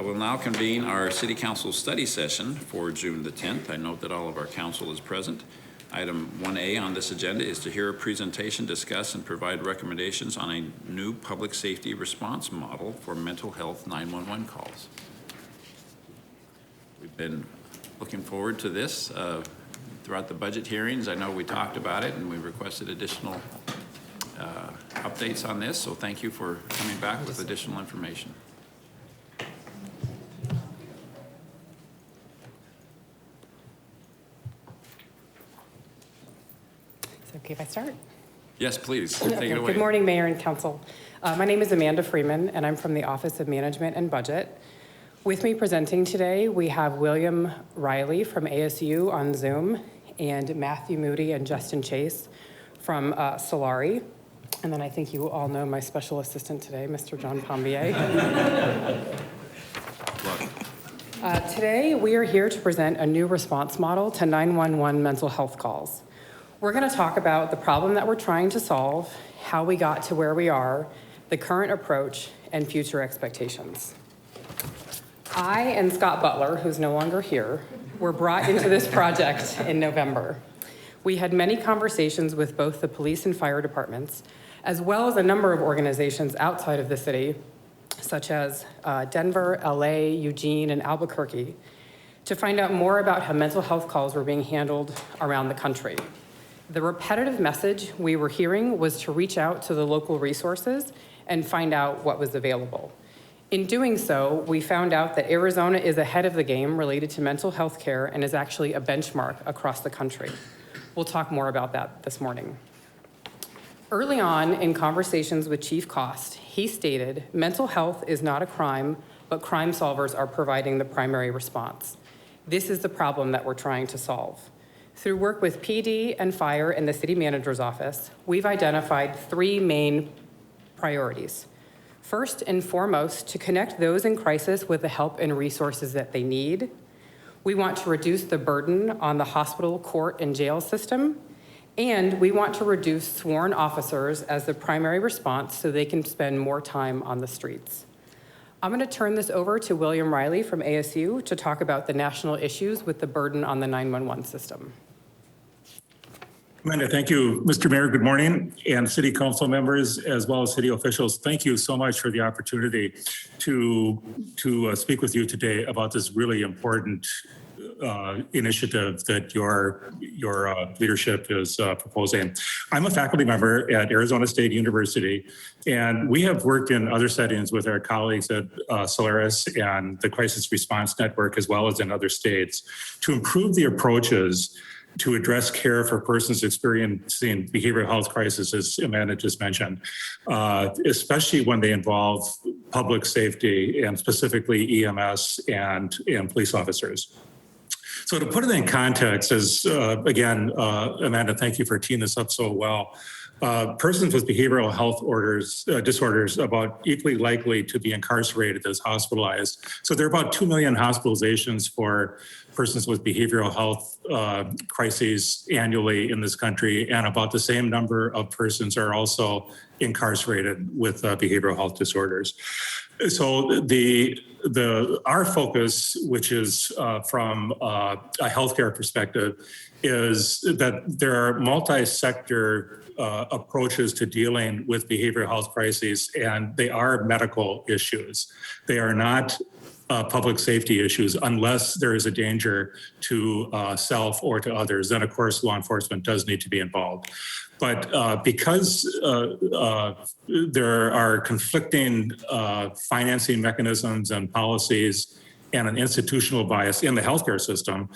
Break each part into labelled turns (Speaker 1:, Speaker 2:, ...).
Speaker 1: I will now convene our City Council study session for June the 10th. I note that all of our council is present. Item 1A on this agenda is to hear a presentation, discuss, and provide recommendations on a new public safety response model for mental health 911 calls. We've been looking forward to this throughout the budget hearings. I know we talked about it and we requested additional updates on this, so thank you for coming back with additional information.
Speaker 2: Is it okay if I start?
Speaker 1: Yes, please. Take it away.
Speaker 2: Good morning, Mayor and Council. My name is Amanda Freeman, and I'm from the Office of Management and Budget. With me presenting today, we have William Riley from ASU on Zoom, and Matthew Moody and Justin Chase from Solari. And then I think you all know my special assistant today, Mr. John Pombier. Today, we are here to present a new response model to 911 mental health calls. We're going to talk about the problem that we're trying to solve, how we got to where we are, the current approach, and future expectations. I and Scott Butler, who's no longer here, were brought into this project in November. We had many conversations with both the police and fire departments, as well as a number of organizations outside of the city, such as Denver, LA, Eugene, and Albuquerque, to find out more about how mental health calls were being handled around the country. The repetitive message we were hearing was to reach out to the local resources and find out what was available. In doing so, we found out that Arizona is ahead of the game related to mental health care and is actually a benchmark across the country. We'll talk more about that this morning. Early on in conversations with Chief Cost, he stated, mental health is not a crime, but crime solvers are providing the primary response. This is the problem that we're trying to solve. Through work with PD and fire in the city manager's office, we've identified three main priorities. First and foremost, to connect those in crisis with the help and resources that they need. We want to reduce the burden on the hospital, court, and jail system. And we want to reduce sworn officers as the primary response so they can spend more time on the streets. I'm going to turn this over to William Riley from ASU to talk about the national issues with the burden on the 911 system.
Speaker 3: Amanda, thank you. Mr. Mayor, good morning, and city council members, as well as city officials. Thank you so much for the opportunity to speak with you today about this really important initiative that your leadership is proposing. I'm a faculty member at Arizona State University, and we have worked in other settings with our colleagues at Solaris and the Crisis Response Network, as well as in other states, to improve the approaches to address care for persons experiencing behavioral health crisis, as Amanda just mentioned, especially when they involve public safety and specifically EMS and police officers. So to put it in context, as again, Amanda, thank you for teeing this up so well. Persons with behavioral health disorders about equally likely to be incarcerated as hospitalized. So there are about 2 million hospitalizations for persons with behavioral health crises annually in this country, and about the same number of persons are also incarcerated with behavioral health disorders. So our focus, which is from a healthcare perspective, is that there are multi-sector approaches to dealing with behavioral health crises, and they are medical issues. They are not public safety issues unless there is a danger to self or to others. Then, of course, law enforcement does need to be involved. But because there are conflicting financing mechanisms and policies and an institutional bias in the healthcare system,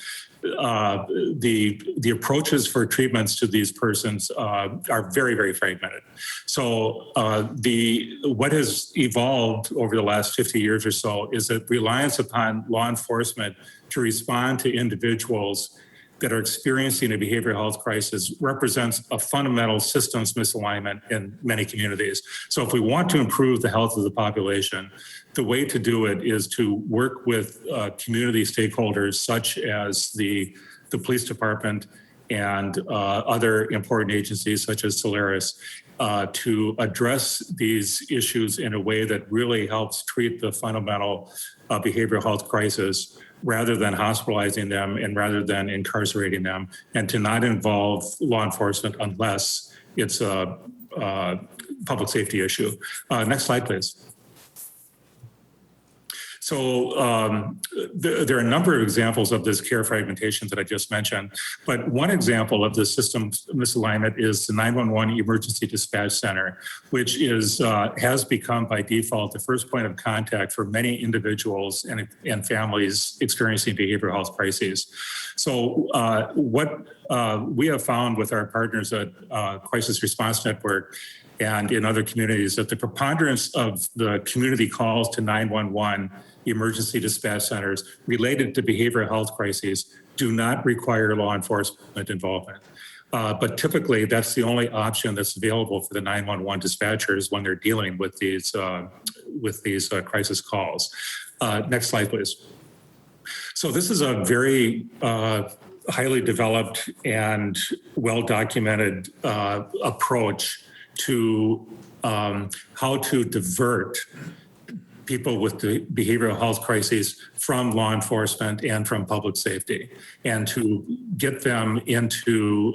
Speaker 3: the approaches for treatments to these persons are very, very fragmented. So what has evolved over the last 50 years or so is that reliance upon law enforcement to respond to individuals that are experiencing a behavioral health crisis represents a fundamental systems misalignment in many communities. So if we want to improve the health of the population, the way to do it is to work with community stakeholders such as the police department and other important agencies such as Solaris, to address these issues in a way that really helps treat the fundamental behavioral health crisis rather than hospitalizing them and rather than incarcerating them, and to not involve law enforcement unless it's a public safety issue. Next slide, please. So there are a number of examples of this care fragmentation that I just mentioned, but one example of the system misalignment is the 911 Emergency Dispatch Center, which has become by default the first point of contact for many individuals and families experiencing behavioral health crises. So what we have found with our partners at Crisis Response Network and in other communities, that the preponderance of the community calls to 911 emergency dispatch centers related to behavioral health crises do not require law enforcement involvement. But typically, that's the only option that's available for the 911 dispatchers when they're dealing with these crisis calls. Next slide, please. So this is a very highly developed and well-documented approach to how to divert people with the behavioral health crises from law enforcement and from public safety, and to get them into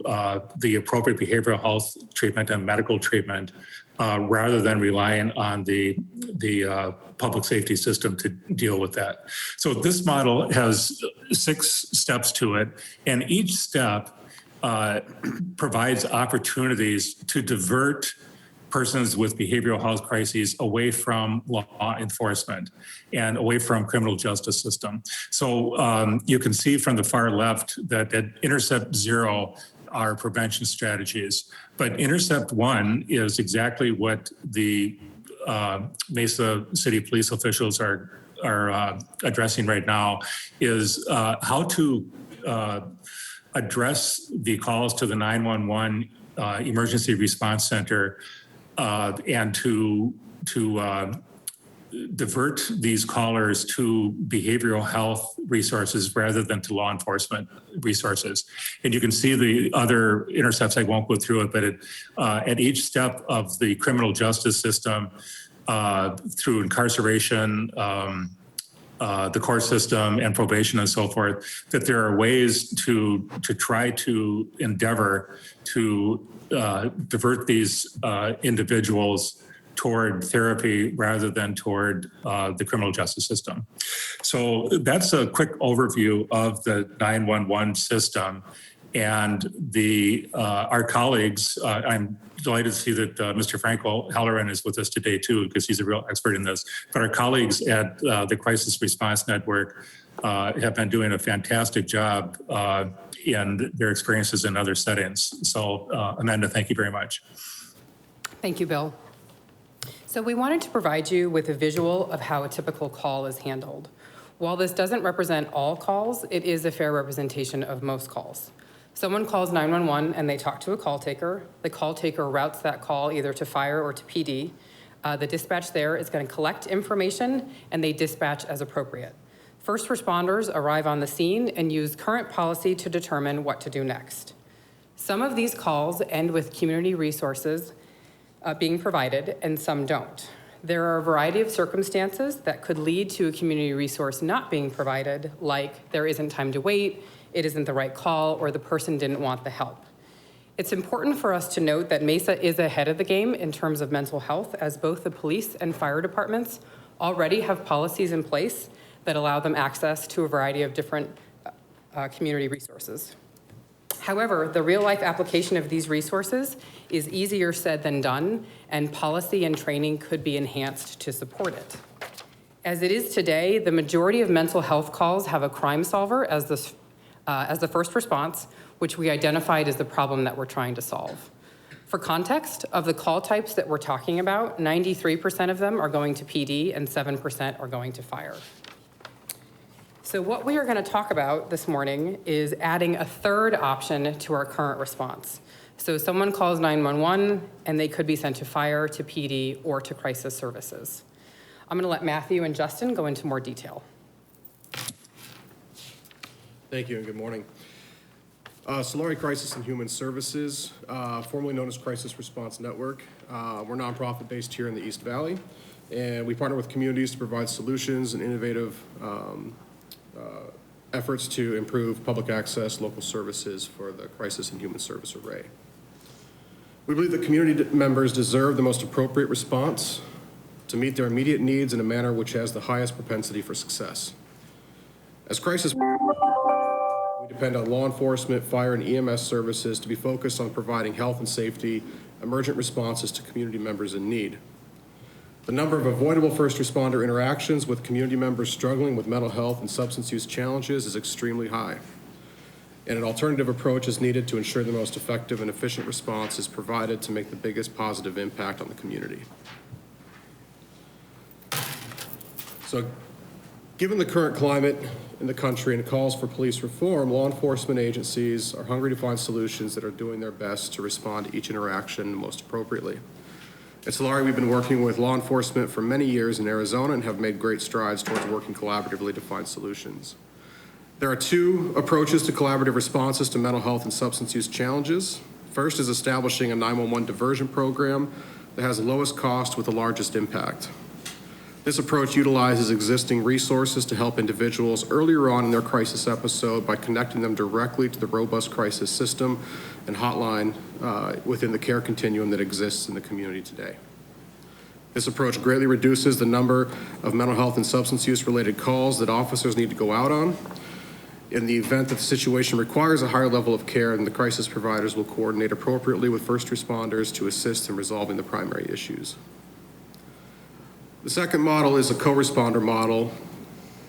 Speaker 3: the appropriate behavioral health treatment and medical treatment rather than relying on the public safety system to deal with that. So this model has 6 steps to it, and each step provides opportunities to divert persons with behavioral health crises away from law enforcement and away from criminal justice system. So you can see from the far left that at Intercept 0 are prevention strategies, but Intercept 1 is exactly what the Mesa City police officials are addressing right now, is how to address the calls to the 911 emergency response center and to divert these callers to behavioral health resources rather than to law enforcement resources. And you can see the other intercepts, I won't go through it, but at each step of the criminal justice system, through incarceration, the court system and probation and so forth, that there are ways to try to endeavor to divert these individuals toward therapy rather than toward the criminal justice system. So that's a quick overview of the 911 system. And our colleagues, I'm delighted to see that Mr. Franco Halloran is with us today too, because he's a real expert in this. But our colleagues at the Crisis Response Network have been doing a fantastic job in their experiences in other settings. So Amanda, thank you very much.
Speaker 2: Thank you, Bill. So we wanted to provide you with a visual of how a typical call is handled. While this doesn't represent all calls, it is a fair representation of most calls. Someone calls 911 and they talk to a call taker. The call taker routes that call either to fire or to PD. The dispatch there is going to collect information and they dispatch as appropriate. First responders arrive on the scene and use current policy to determine what to do next. Some of these calls end with community resources being provided and some don't. There are a variety of circumstances that could lead to a community resource not being provided, like there isn't time to wait, it isn't the right call, or the person didn't want the help. It's important for us to note that Mesa is ahead of the game in terms of mental health, as both the police and fire departments already have policies in place that allow them access to a variety of different community resources. However, the real-life application of these resources is easier said than done, and policy and training could be enhanced to support it. As it is today, the majority of mental health calls have a crime solver as the first response, which we identified as the problem that we're trying to solve. For context, of the call types that we're talking about, 93% of them are going to PD and 7% are going to fire. So what we are going to talk about this morning is adding a third option to our current response. So someone calls 911 and they could be sent to fire, to PD, or to crisis services. I'm going to let Matthew and Justin go into more detail.
Speaker 4: Thank you and good morning. Solari Crisis and Human Services, formerly known as Crisis Response Network. We're nonprofit based here in the East Valley, and we partner with communities to provide solutions and innovative efforts to improve public access, local services for the crisis and human service array. We believe that community members deserve the most appropriate response to meet their immediate needs in a manner which has the highest propensity for success. As crisis, we depend on law enforcement, fire, and EMS services to be focused on providing health and safety, emergent responses to community members in need. The number of avoidable first responder interactions with community members struggling with mental health and substance use challenges is extremely high, and an alternative approach is needed to ensure the most effective and efficient response is provided to make the biggest positive impact on the community. So, given the current climate in the country and calls for police reform, law enforcement agencies are hungry to find solutions that are doing their best to respond to each interaction most appropriately. At Solari, we've been working with law enforcement for many years in Arizona and have made great strides towards working collaboratively to find solutions. There are two approaches to collaborative responses to mental health and substance use challenges. First is establishing a 911 diversion program that has the lowest cost with the largest impact. This approach utilizes existing resources to help individuals earlier on in their crisis episode by connecting them directly to the robust crisis system and hotline within the care continuum that exists in the community today. This approach greatly reduces the number of mental health and substance use related calls that officers need to go out on. In the event that the situation requires a higher level of care, then the crisis providers will coordinate appropriately with first responders to assist in resolving the primary issues. The second model is a co-responder model,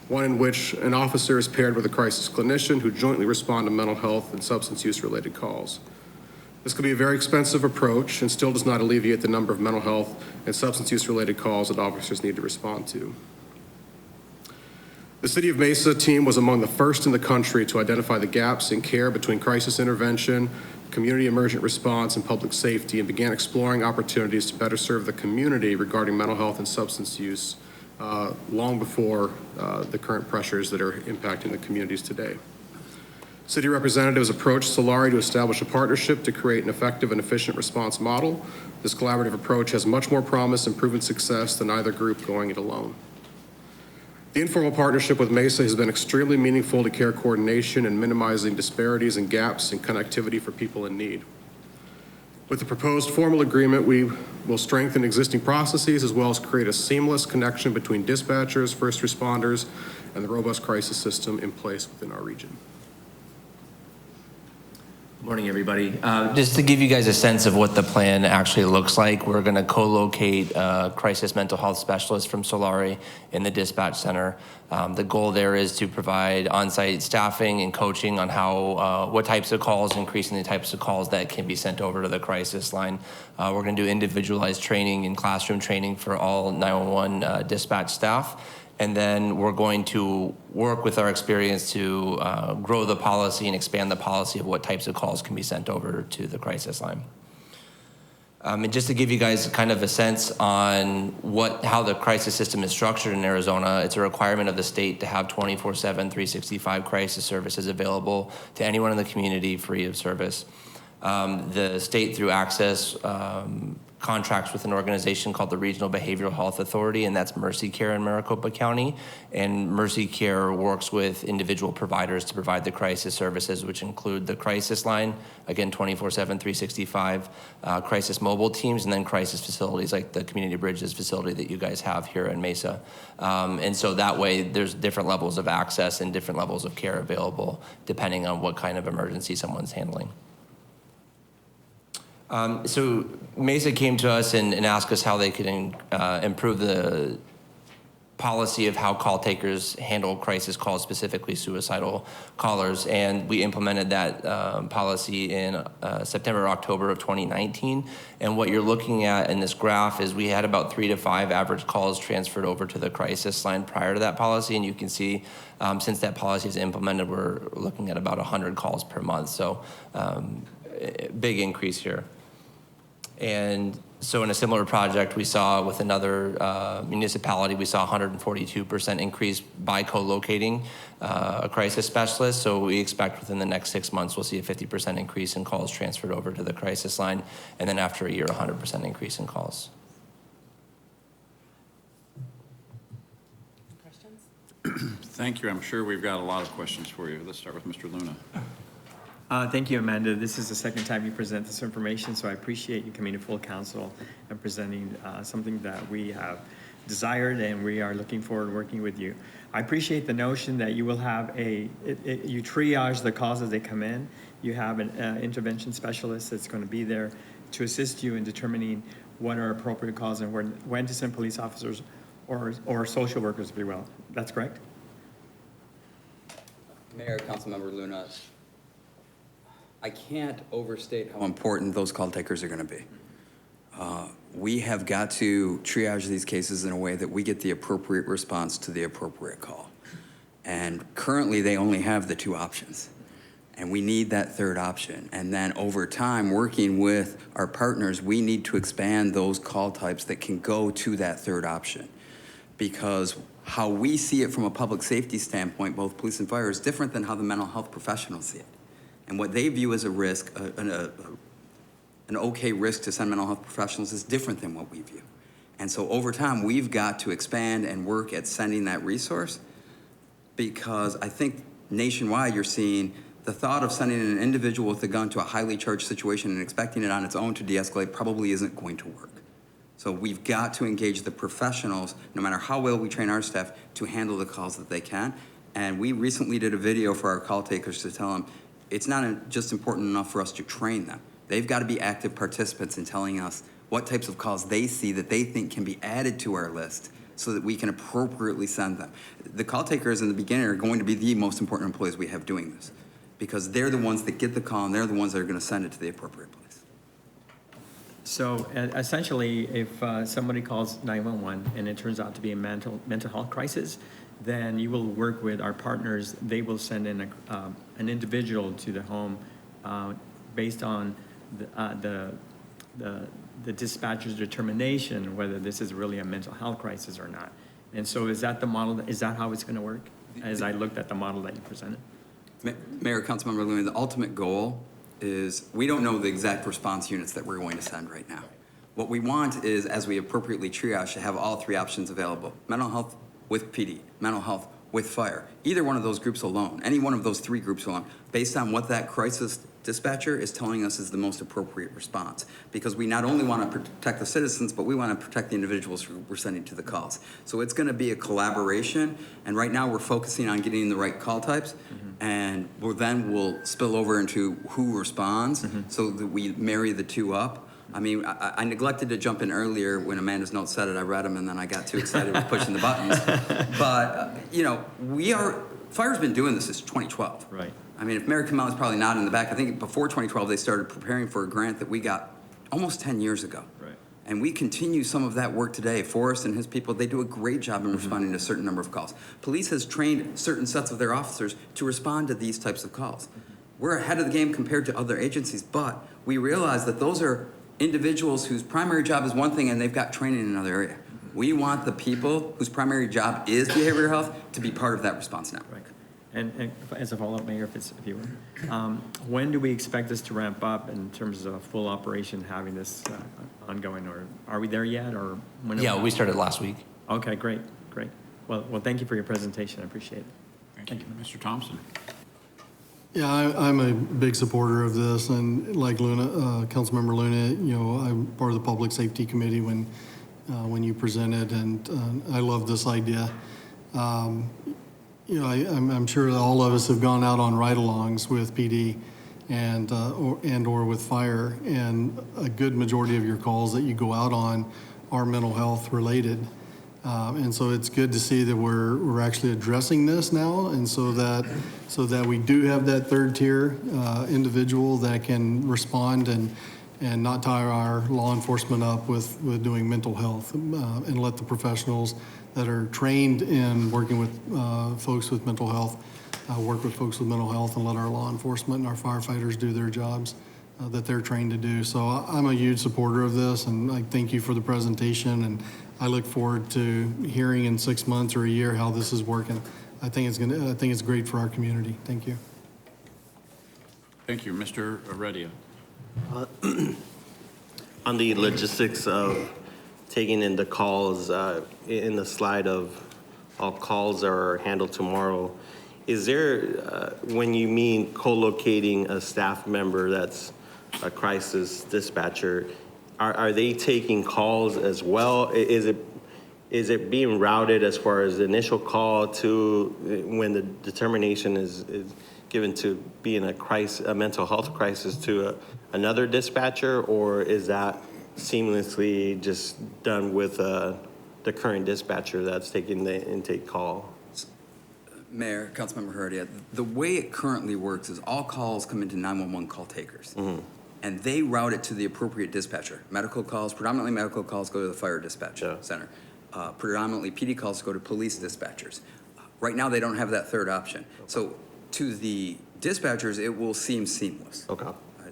Speaker 4: one in which an officer is paired with a crisis clinician who jointly respond to mental health and substance use related calls. This could be a very expensive approach and still does not alleviate the number of mental health and substance use related calls that officers need to respond to. The City of Mesa team was among the first in the country to identify the gaps in care between crisis intervention, community emergent response, and public safety, and began exploring opportunities to better serve the community regarding mental health and substance use long before the current pressures that are impacting the communities today. City representatives approached Solari to establish a partnership to create an effective and efficient response model. This collaborative approach has much more promise and proven success than either group going it alone. The informal partnership with Mesa has been extremely meaningful to care coordination and minimizing disparities and gaps in connectivity for people in need. With the proposed formal agreement, we will strengthen existing processes as well as create a seamless connection between dispatchers, first responders, and the robust crisis system in place within our region.
Speaker 5: Morning, everybody. Just to give you guys a sense of what the plan actually looks like, we're going to co-locate a crisis mental health specialist from Solari in the dispatch center. The goal there is to provide on-site staffing and coaching on how, what types of calls, increasing the types of calls that can be sent over to the crisis line. We're going to do individualized training and classroom training for all 911 dispatch staff. And then we're going to work with our experience to grow the policy and expand the policy of what types of calls can be sent over to the crisis line. And just to give you guys kind of a sense on how the crisis system is structured in Arizona, it's a requirement of the state to have 24/7, 365 crisis services available to anyone in the community free of service. The state, through Access, contracts with an organization called the Regional Behavioral Health Authority, and that's Mercy Care in Maricopa County. And Mercy Care works with individual providers to provide the crisis services, which include the crisis line, again, 24/7, 365, crisis mobile teams, and then crisis facilities like the Community Bridges facility that you guys have here in Mesa. And so that way, there's different levels of access and different levels of care available, depending on what kind of emergency someone's handling. So Mesa came to us and asked us how they could improve the policy of how call takers handle crisis calls, specifically suicidal callers. And we implemented that policy in September, October of 2019. And what you're looking at in this graph is we had about 3 to 5 average calls transferred over to the crisis line prior to that policy. And you can see since that policy is implemented, we're looking at about 100 calls per month. So big increase here. And So in a similar project we saw with another municipality, we saw 142% increase by co-locating a crisis specialist. So we expect within the next 6 months, we'll see a 50% increase in calls transferred over to the crisis line. And then after a year, 100% increase in calls.
Speaker 1: Thank you. I'm sure we've got a lot of questions for you. Let's start with Mr. Luna.
Speaker 6: Thank you, Amanda. This is the second time you present this information, so I appreciate you coming to full council and presenting something that we have desired, and we are looking forward to working with you. I appreciate the notion that you will have you triage the calls as they come in. You have an intervention specialist that's going to be there to assist you in determining what are appropriate calls and when to send police officers or social workers, if you will. That's correct?
Speaker 7: Mayor, Councilmember Luna, I can't overstate how important those call takers are going to be. We have got to triage these cases in a way that we get the appropriate response to the appropriate call. And currently, they only have the two options. And we need that third option. And then over time, working with our partners, we need to expand those call types that can go to that third option. Because how we see it from a public safety standpoint, both police and fire, is different than how the mental health professionals see it. And what they view as a risk, an okay risk to send mental health professionals, is different than what we view. And so over time, we've got to expand and work at sending that resource, because I think nationwide you're seeing the thought of sending an individual with a gun to a highly charged situation and expecting it on its own to de-escalate probably isn't going to work. So we've got to engage the professionals, no matter how well we train our staff, to handle the calls that they can. And we recently did a video for our call takers to tell them it's not just important enough for us to train them. They've got to be active participants in telling us what types of calls they see that they think can be added to our list so that we can appropriately send them. The call takers in the beginning are going to be the most important employees we have doing this, because they're the ones that get the call and they're the ones that are going to send it to the appropriate place.
Speaker 6: So essentially, if somebody calls 911 and it turns out to be a mental health crisis, then you will work with our partners. They will send in an individual to the home based on the dispatcher's determination whether this is really a mental health crisis or not. And so is that the model? Is that how it's going to work? As I looked at the model that you presented.
Speaker 7: Mayor, Councilmember Looney, the ultimate goal is we don't know the exact response units that we're going to send right now. What we want is, as we appropriately triage, to have all three options available. Mental health with PD, mental health with fire. Either one of those groups alone, any one of those three groups alone, based on what that crisis dispatcher is telling us is the most appropriate response. Because we not only want to protect the citizens, but we want to protect the individuals who we're sending to the calls. So it's going to be a collaboration, and right now we're focusing on getting the right call types, and we'll spill over into who responds, so that we marry the two up. I mean, I neglected to jump in earlier when Amanda's note said it. I read them, and then I got too excited with pushing the buttons. But, fire's been doing this since 2012.
Speaker 6: Right.
Speaker 7: I mean, if Mayor Mckellups is probably not in the back, I think before 2012, they started preparing for a grant that we got almost 10 years ago.
Speaker 6: Right.
Speaker 7: And we continue some of that work today. Forrest and his people, they do a great job in responding to a certain number of calls. Police has trained certain sets of their officers to respond to these types of calls. We're ahead of the game compared to other agencies, but we realize that those are individuals whose primary job is one thing and they've got training in another area. We want the people whose primary job is behavioral health to be part of that response network.
Speaker 6: Right. And as a follow-up, Mayor, if you will, when do we expect this to ramp up in terms of full operation, having this ongoing, or are we there yet, or when?
Speaker 5: Yeah, we started last week.
Speaker 6: Okay, great. Well, thank you for your presentation. I appreciate it.
Speaker 1: Thank you. Mr. Thompson.
Speaker 8: Yeah, I'm a big supporter of this, and like Luna, Councilmember Luna, I'm part of the Public Safety Committee when you presented, and I love this idea. I'm sure that all of us have gone out on ride-alongs with PD and or with fire, and a good majority of your calls that you go out on are mental health related. And so it's good to see that we're actually addressing this now, and so that we do have that third tier individual that can respond and not tie our law enforcement up with doing mental health, and let the professionals that are trained in working with folks with mental health work with folks with mental health, and let our law enforcement and our firefighters do their jobs that they're trained to do. So I'm a huge supporter of this, and I thank you for the presentation, and I look forward to hearing in 6 months or a year how this is working. I think it's great for our community. Thank you.
Speaker 1: Thank you. Mr. Heredia.
Speaker 9: On the logistics of taking in the calls, in the slide of all calls are handled tomorrow, is there, when you mean co-locating a staff member that's a crisis dispatcher, are they taking calls as well? Is it being routed as far as the initial call to when the determination is given to be in a mental health crisis to another dispatcher, or is that seamlessly just done with the current dispatcher that's taking the intake call?
Speaker 7: Mayor, Councilmember Heredia, the way it currently works is all calls come into 911 call takers. And they route it to the appropriate dispatcher. Medical calls, predominantly medical calls, go to the fire dispatch center. Predominantly PD calls go to police dispatchers. Right now, they don't have that third option. So to the dispatchers, it will seem seamless.
Speaker 9: Okay.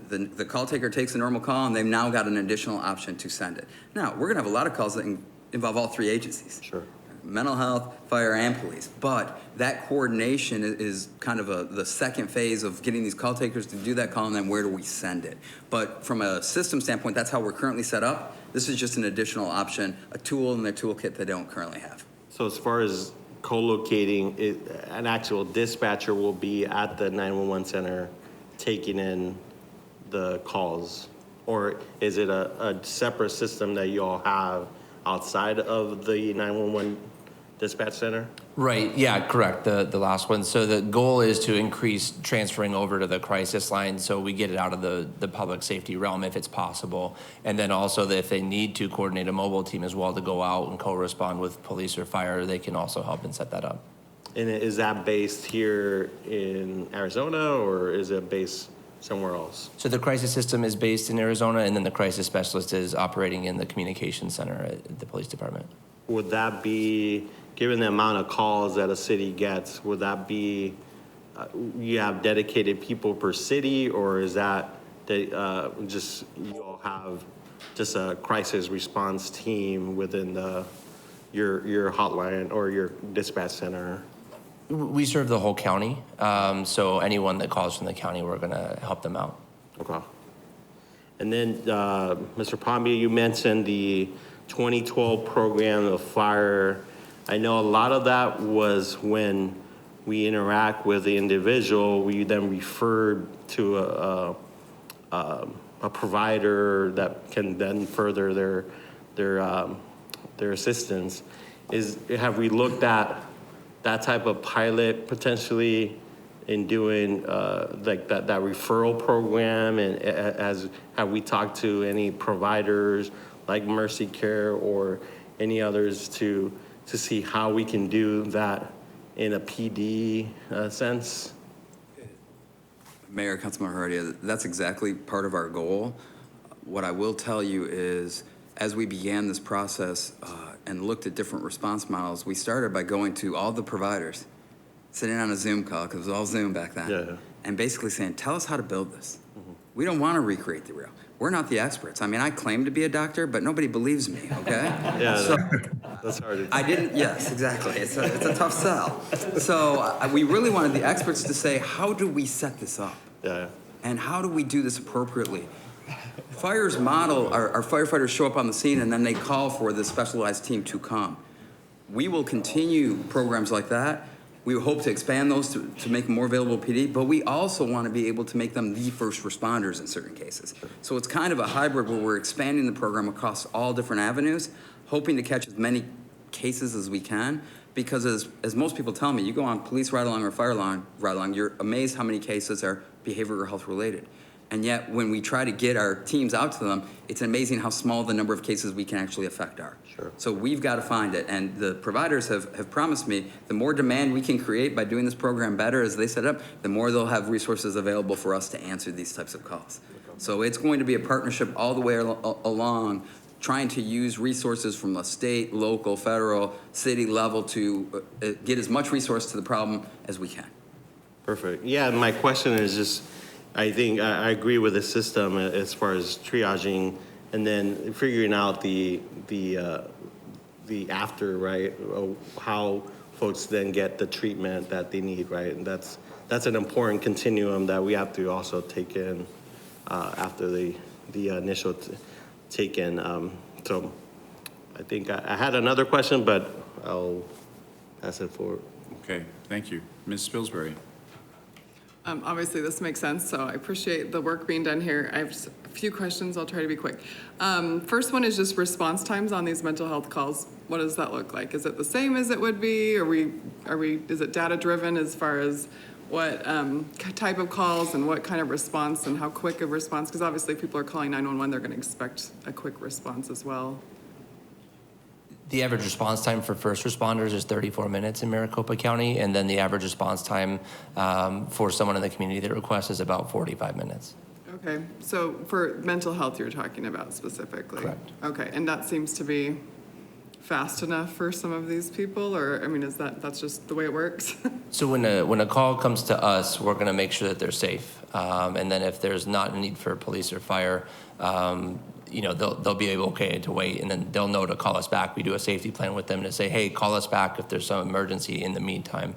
Speaker 7: The call taker takes a normal call, and they've now got an additional option to send it. Now, we're gonna have a lot of calls that involve all three agencies.
Speaker 9: Sure.
Speaker 7: Mental health, fire, and police. But that coordination is kind of the second phase of getting these call takers to do that call, and then where do we send it? But from a system standpoint, that's how we're currently set up. This is just an additional option, a tool in their toolkit they don't currently have.
Speaker 9: So as far as co-locating, an actual dispatcher will be at the 911 center taking in the calls? Or is it a separate system that you all have outside of the 911 dispatch center?
Speaker 5: Right, yeah, correct, the last one. So the goal is to increase transferring over to the crisis line so we get it out of the public safety realm if it's possible. And then also that if they need to coordinate a mobile team as well to go out and co-respond with police or fire, they can also help and set that up.
Speaker 9: And is that based here in Arizona, or is it based somewhere else?
Speaker 5: So the crisis system is based in Arizona, and then the crisis specialist is operating in the communication center at the police department.
Speaker 9: Would that be, given the amount of calls that a city gets, would that be, you have dedicated people per city, or is that just you all have just a crisis response team within your hotline or your dispatch center?
Speaker 5: We serve the whole county, so anyone that calls from the county, we're going to help them out.
Speaker 9: Okay. And then, Mr. Pombia, you mentioned the 2012 program of fire. I know a lot of that was when we interact with the individual, we then referred to a provider that can then further their assistance. Have we looked at that type of pilot potentially in doing like that referral program, and have we talked to any providers like Mercy Care or any others to see how we can do that in a PD sense?
Speaker 7: Mayor, Councilmember Heredia, that's exactly part of our goal. What I will tell you is, as we began this process and looked at different response models, we started by going to all the providers, sitting on a Zoom call, because it was all Zoom back then, and basically saying, tell us how to build this. We don't want to recreate the real. We're not the experts. I mean, I claim to be a doctor, but nobody believes me, okay?
Speaker 9: That's hard to do.
Speaker 7: I didn't, yes, exactly. It's a tough sell. So we really wanted the experts to say, how do we set this up? And how do we do this appropriately? Fire's model, our firefighters show up on the scene and then they call for the specialized team to come. We will continue programs like that. We hope to expand those to make them more available PD, but we also want to be able to make them the first responders in certain cases. So it's kind of a hybrid where we're expanding the program across all different avenues, hoping to catch as many cases as we can, because as most people tell me, you go on police ride-along or fire ride-along, you're amazed how many cases are behavioral health related. And yet, when we try to get our teams out to them, it's amazing how small the number of cases we can actually affect are.
Speaker 9: Sure.
Speaker 7: So we've got to find it. And the providers have promised me the more demand we can create by doing this program better as they set up, the more they'll have resources available for us to answer these types of calls. So it's going to be a partnership all the way along, trying to use resources from the state, local, federal, city level to get as much resource to the problem as we can.
Speaker 9: Perfect. Yeah, my question is just, I think I agree with the system as far as triaging and then figuring out the after, right? How folks then get the treatment that they need, right? And that's an important continuum that we have to also take in after the initial take in. So I think I had another question, but I'll pass it forward.
Speaker 1: Okay, thank you. Ms. Spilsbury.
Speaker 10: Obviously, this makes sense, so I appreciate the work being done here. I have just a few questions. I'll try to be quick. First one is just response times on these mental health calls. What does that look like? Is it the same as it would be? Is it data driven as far as what type of calls and what kind of response and how quick of response? Because obviously, if people are calling 911, they're going to expect a quick response as well.
Speaker 5: The average response time for first responders is 34 minutes in Maricopa County, and then the average response time for someone in the community that requests is about 45 minutes.
Speaker 10: Okay, so for mental health you're talking about specifically?
Speaker 5: Correct.
Speaker 10: Okay, and that seems to be fast enough for some of these people, or, I mean, that's just the way it works?
Speaker 5: So when a call comes to us, we're going to make sure that they're safe, and then if there's not a need for police or fire, they'll be able to wait, and then they'll know to call us back. We do a safety plan with them to say, hey, call us back if there's some emergency in the meantime.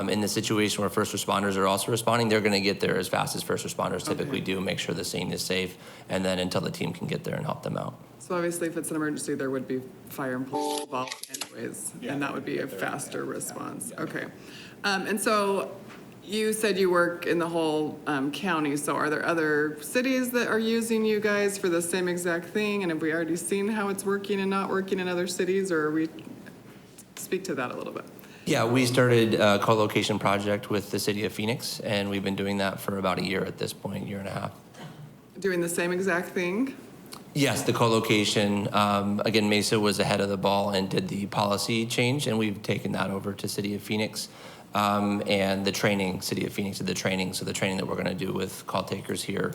Speaker 5: In the situation where first responders are also responding, they're going to get there as fast as first responders typically do, make sure the scene is safe, and then until the team can get there and help them out.
Speaker 10: So obviously, if it's an emergency, there would be fire and police involved anyways, and that would be a faster response. Okay. And so you said you work in the whole county, so are there other cities that are using you guys for the same exact thing? And have we already seen how it's working and not working in other cities, or speak to that a little bit?
Speaker 5: Yeah, we started a co-location project with the city of Phoenix, and we've been doing that for about a year at this point, year and a half.
Speaker 10: Doing the same exact thing?
Speaker 5: Yes, the co-location. Again, Mesa was ahead of the ball and did the policy change, and we've taken that over to City of Phoenix. And the training, City of Phoenix did the training. So the training that we're going to do with call takers here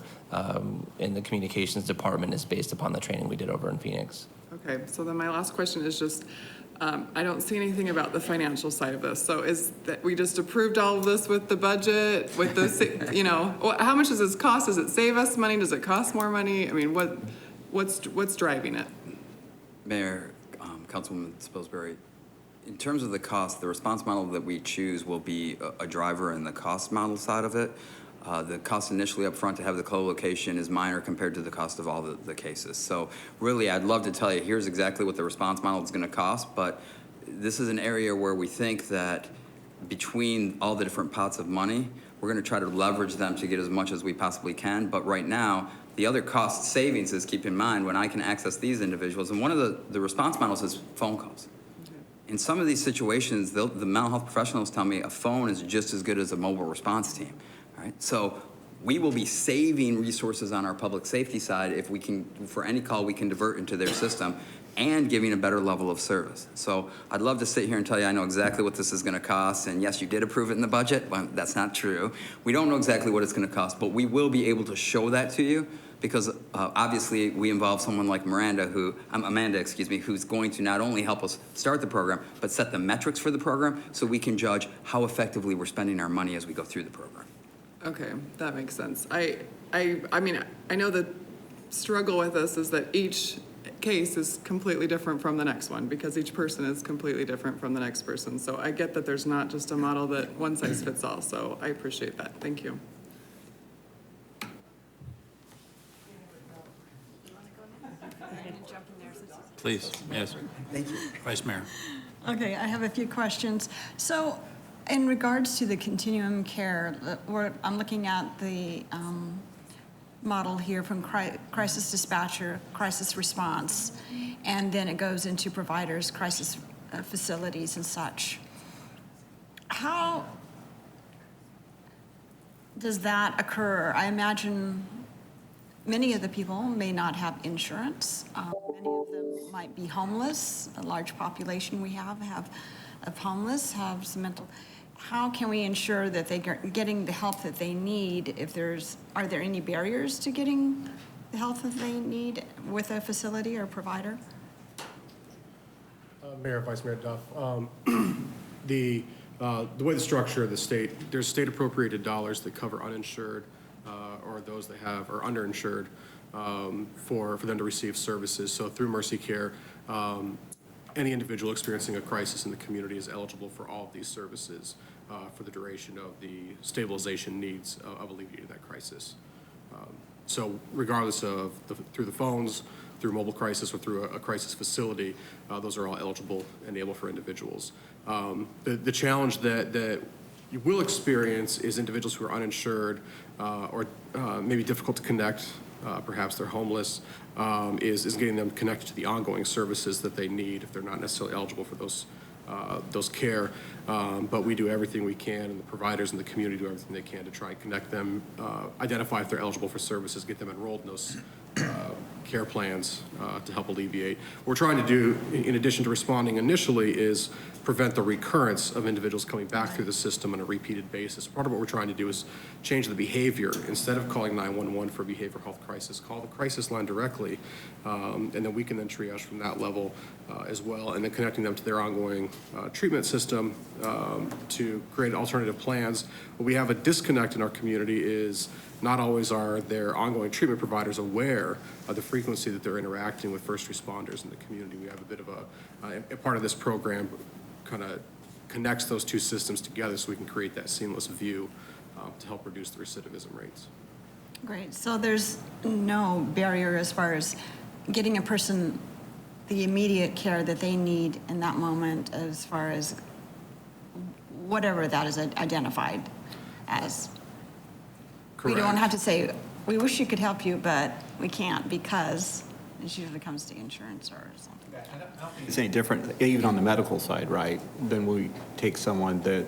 Speaker 5: in the communications department is based upon the training we did over in Phoenix.
Speaker 10: Okay, so then my last question is just, I don't see anything about the financial side of this. So is that we just approved all of this with the budget, with the, how much does this cost? Does it save us money? Does it cost more money? I mean, what's driving it?
Speaker 7: Mayor, Councilwoman Spilsbury, in terms of the cost, the response model that we choose will be a driver in the cost model side of it. The cost initially up front to have the co-location is minor compared to the cost of all the cases. So really, I'd love to tell you, here's exactly what the response model is going to cost, but this is an area where we think that between all the different pots of money, we're going to try to leverage them to get as much as we possibly can. But right now, the other cost savings is, keep in mind, when I can access these individuals, and one of the response models is phone calls. In some of these situations, the mental health professionals tell me a phone is just as good as a mobile response team. Right? So we will be saving resources on our public safety side if we can, for any call we can divert into their system, and giving a better level of service. So I'd love to sit here and tell you I know exactly what this is going to cost, and yes, you did approve it in the budget. Well, that's not true. We don't know exactly what it's going to cost, but we will be able to show that to you because obviously we involve someone like Amanda, who's going to not only help us start the program, but set the metrics for the program so we can judge how effectively we're spending our money as we go through the program.
Speaker 10: Okay, that makes sense. I mean, I know the struggle with this is that each case is completely different from the next one because each person is completely different from the next person. So I get that there's not just a model that one size fits all. So I appreciate that. Thank you.
Speaker 1: Please, yes.
Speaker 7: Thank you.
Speaker 1: Vice Mayor.
Speaker 11: Okay, I have a few questions. So in regards to the continuum care, I'm looking at the model here from crisis dispatcher, crisis response, and then it goes into providers, crisis facilities and such. How does that occur? I imagine many of the people may not have insurance. Many of them might be homeless. A large population we have of homeless, have some mental. How can we ensure that they're getting the help that they need? Are there any barriers to getting the help that they need with a facility or provider?
Speaker 4: Mayor, Vice Mayor Duff, the way the structure of the state, there's state appropriated dollars that cover uninsured or those that are underinsured for them to receive services. So through Mercy Care, any individual experiencing a crisis in the community is eligible for all of these services for the duration of the stabilization needs of alleviating that crisis. So regardless of through the phones, through mobile crisis, or through a crisis facility, those are all eligible and able for individuals. The challenge that you will experience is individuals who are uninsured or maybe difficult to connect, perhaps they're homeless, is getting them connected to the ongoing services that they need if they're not necessarily eligible for those care. But we do everything we can, and the providers in the community do everything they can to try and connect them, identify if they're eligible for services, get them enrolled in those care plans to help alleviate. What we're trying to do, in addition to responding initially, is prevent the recurrence of individuals coming back through the system on a repeated basis. Part of what we're trying to do is change the behavior. Instead of calling 911 for a behavioral health crisis, call the crisis line directly, and then we can then triage from that level as well, and then connecting them to their ongoing treatment system to create alternative plans. What we have a disconnect in our community is not always are their ongoing treatment providers aware of the frequency that they're interacting with first responders in the community. We have a bit of a part of this program kind of connects those two systems together so we can create that seamless view to help reduce the recidivism rates.
Speaker 11: Great. So there's no barrier as far as getting a person the immediate care that they need in that moment, as far as whatever that is identified as.
Speaker 4: Correct.
Speaker 11: We don't have to say, we wish you could help you, but we can't because it usually comes to insurance or something.
Speaker 12: It's any different, even on the medical side, right? Then we take someone that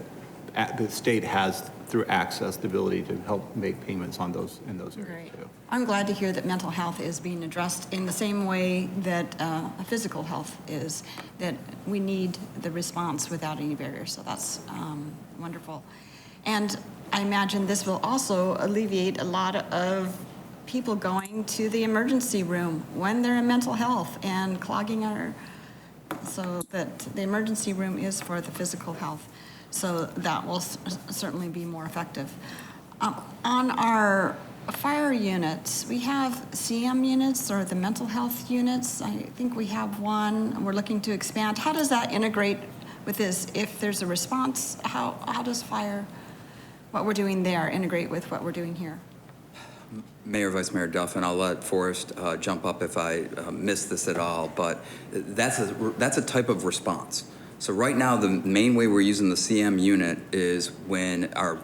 Speaker 12: the state has, through access, the ability to help make payments on those in those areas
Speaker 11: Great.
Speaker 12: too.
Speaker 11: I'm glad to hear that mental health is being addressed in the same way that physical health is, that we need the response without any barriers. So that's wonderful. And I imagine this will also alleviate a lot of people going to the emergency room when they're in mental health and clogging our, so that the emergency room is for the physical health. So that will certainly be more effective. On our fire units, we have CM units or the mental health units. I think we have one. We're looking to expand. How does that integrate with this? If there's a response, how does fire, what we're doing there, integrate with what we're doing here?
Speaker 7: Mayor, Vice Mayor Duff, and I'll let Forrest jump up if I miss this at all, but that's a type of response. So right now, the main way we're using the CM unit is when our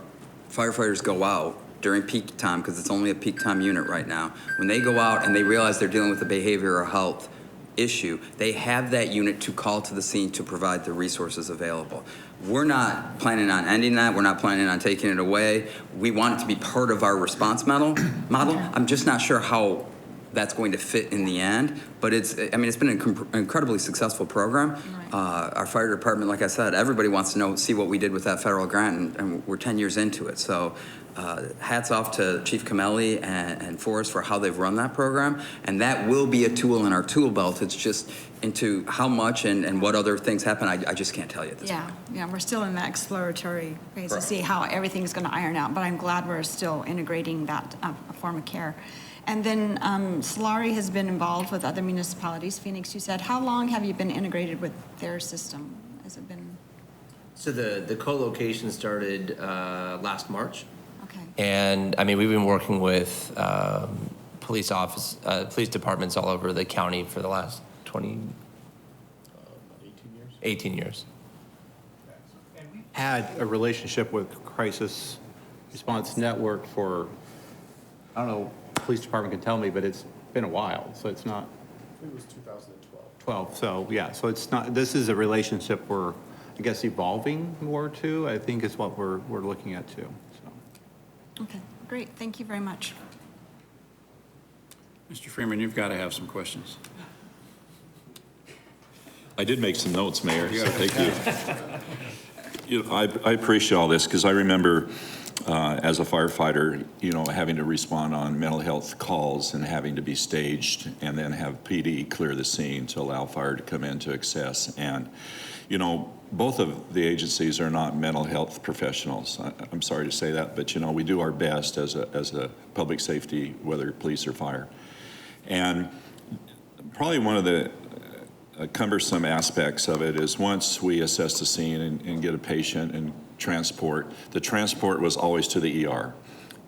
Speaker 7: firefighters go out during peak time, because it's only a peak time unit right now. When they go out and they realize they're dealing with a behavioral health issue, they have that unit to call to the scene to provide the resources available. We're not planning on ending that. We're not planning on taking it away. We want it to be part of our response model. I'm just not sure how that's going to fit in the end, but it's been an incredibly successful program. Right. Our fire department, like I said, everybody wants to see what we did with that federal grant, and we're 10 years into it. So hats off to Chief Camelli and Forrest for how they've run that program, and that will be a tool in our tool belt. It's just into how much and what other things happen, I just can't tell you at this point.
Speaker 11: Yeah, we're still in the exploratory phase to see how everything's going to iron out, but I'm glad we're still integrating that form of care. And then Solari has been involved with other municipalities. Phoenix, you said, how long have you been integrated with their system? Has it been?
Speaker 5: So the co-location started last March.
Speaker 11: Okay.
Speaker 5: And I mean, we've been working with police departments all over the county for the last 18 years.
Speaker 12: Had a relationship with Crisis Response Network for, I don't know, police department can tell me, but it's been a while, so it's not.
Speaker 4: It was 2012.
Speaker 12: So yeah, so it's not, this is a relationship we're, I guess, evolving more to, I think is what we're looking at too, so.
Speaker 11: Okay, great, thank you very much.
Speaker 1: Mr. Freeman, you've got to have some questions.
Speaker 13: I did make some notes, Mayor, so thank you. I appreciate all this because I remember as a firefighter, having to respond on mental health calls and having to be staged and then have PD clear the scene to allow fire to come in to access. And, you know, both of the agencies are not mental health professionals. I'm sorry to say that, but, you know, we do our best as a public safety, whether police or fire. And probably one of the cumbersome aspects of it is once we assess the scene and get a patient and transport, the transport was always to the ER.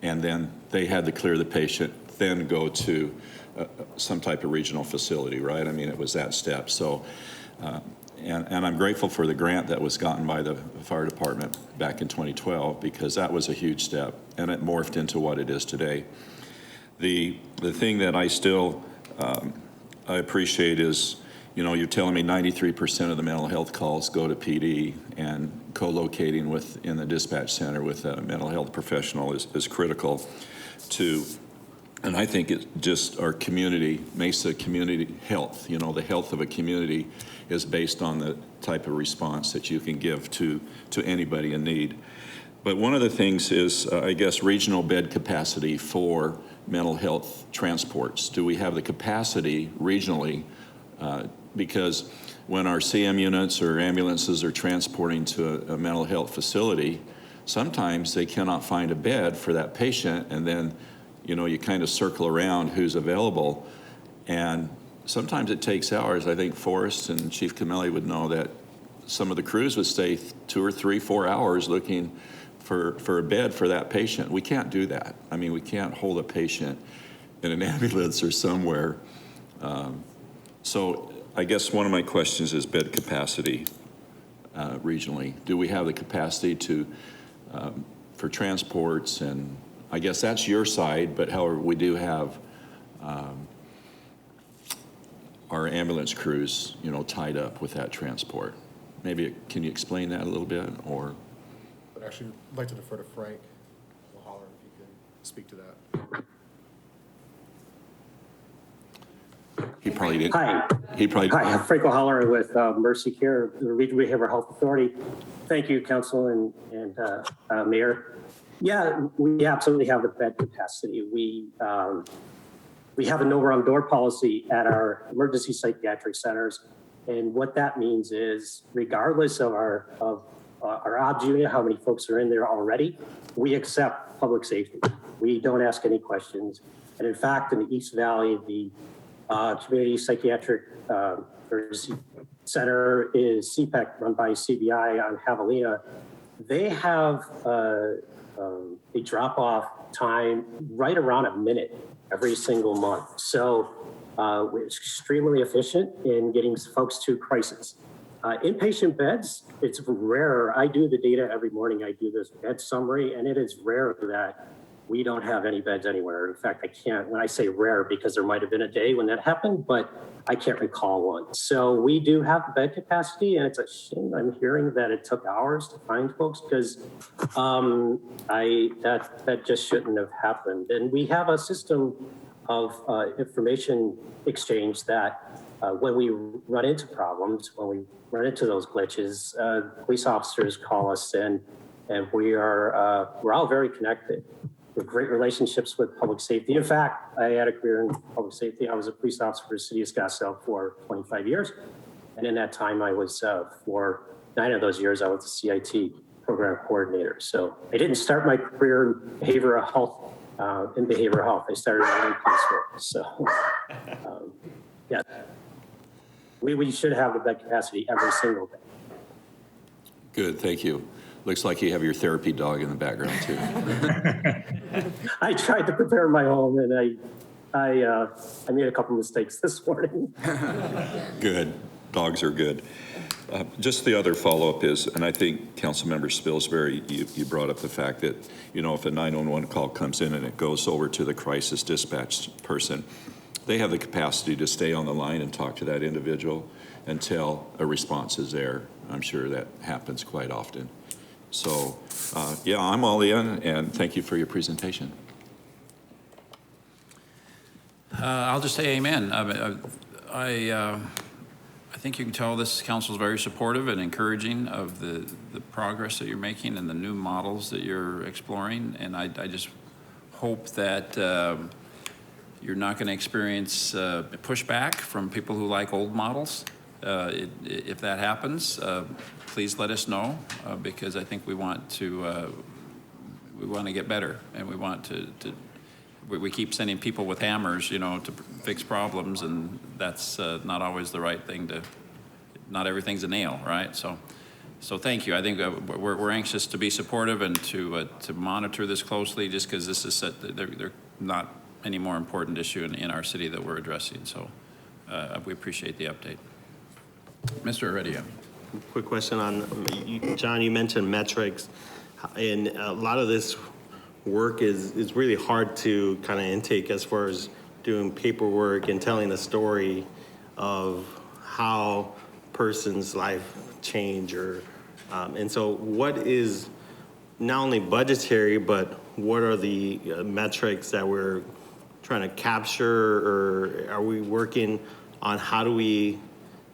Speaker 13: And then they had to clear the patient, then go to some type of regional facility, right? I mean, it was that step. So, and I'm grateful for the grant that was gotten by the fire department back in 2012, because that was a huge step, and it morphed into what it is today. The thing that I still I appreciate is, you know, you're telling me 93% of the mental health calls go to PD, and co-locating in the dispatch center with a mental health professional is critical to, and I think it just our community, Mesa community health, you know, the health of a community is based on the type of response that you can give to anybody in need. But one of the things is, I guess, regional bed capacity for mental health transports. Do we have the capacity regionally? Because when our CM units or ambulances are transporting to a mental health facility, sometimes they cannot find a bed for that patient, and then, you know, you kind of circle around who's available, and sometimes it takes hours. I think Forrest and Chief Camelli would know that some of the crews would stay 2 or 3, 4 hours looking for a bed for that patient. We can't do that. I mean, we can't hold a patient in an ambulance or somewhere. So I guess one of my questions is bed capacity regionally. Do we have the capacity to for transports? And I guess that's your side, but however, we do have our ambulance crews, you know, tied up with that transport. Maybe can you explain that a little bit, or?
Speaker 4: But actually, I'd like to defer to Frank Holler if you can speak to that.
Speaker 13: He probably didn't.
Speaker 14: Hi.
Speaker 13: He probably.
Speaker 14: Hi, I'm Frank O'Holler with Mercy Care, the Regional Behavioral Health Authority. Thank you, Council and Mayor. Yeah, we absolutely have the bed capacity. We have a no wrong door policy at our emergency psychiatric centers, and what that means is, regardless of our OBS unit, how many folks are in there already, we accept public safety. We don't ask any questions, and in fact, in the East Valley, the Community Psychiatric Emergency Center is CPEC, run by CBI on Javelina. They have a drop-off time right around a minute every single month. So we're extremely efficient in getting folks to crisis. Inpatient beds, it's rare. I do the data every morning. I do this bed summary, and it is rare that we don't have any beds anywhere. In fact, I can't, when I say rare, because there might have been a day when that happened, but I can't recall one. So we do have bed capacity, and it's a shame I'm hearing that it took hours to find folks, because that just shouldn't have happened. And we have a system of information exchange that when we run into problems, when we run into those glitches, police officers call us, and we're all very connected. We have great relationships with public safety. In fact, I had a career in public safety. I was a police officer for the city of Scottsdale for 25 years. And in that time, I was, for 9 of those years, I was the CIT program coordinator. So I didn't start my career in behavioral health. I started in police work. So, yeah, we should have the bed capacity every single day.
Speaker 13: Good, thank you. Looks like you have your therapy dog in the background too.
Speaker 14: I tried to prepare my home, and I made a couple mistakes this morning.
Speaker 13: Good, dogs are good. Just the other follow-up is, and I think Councilmember Spilsbury, you brought up the fact that, you know, if a 911 call comes in and it goes over to the crisis dispatch person, they have the capacity to stay on the line and talk to that individual until a response is there. I'm sure that happens quite often. So, yeah, I'm all in, and thank you for your presentation.
Speaker 1: I'll just say amen. I think you can tell this council is very supportive and encouraging of the progress that you're making and the new models that you're exploring. And I just hope that you're not going to experience pushback from people who like old models. If that happens, please let us know, because I think we want to get better, and we want we keep sending people with hammers, to fix problems, and that's not always the right thing not everything's a nail, right? So thank you. I think we're anxious to be supportive and to monitor this closely, just because this is they're not any more important issue in our city that we're addressing. So we appreciate the update. Mr. Heredia.
Speaker 9: Quick question on, John, you mentioned metrics, and a lot of this work is really hard to kind of intake as far as doing paperwork and telling a story of how person's life change, and so what is not only budgetary, but what are the metrics that we're trying to capture, or are we working on how do we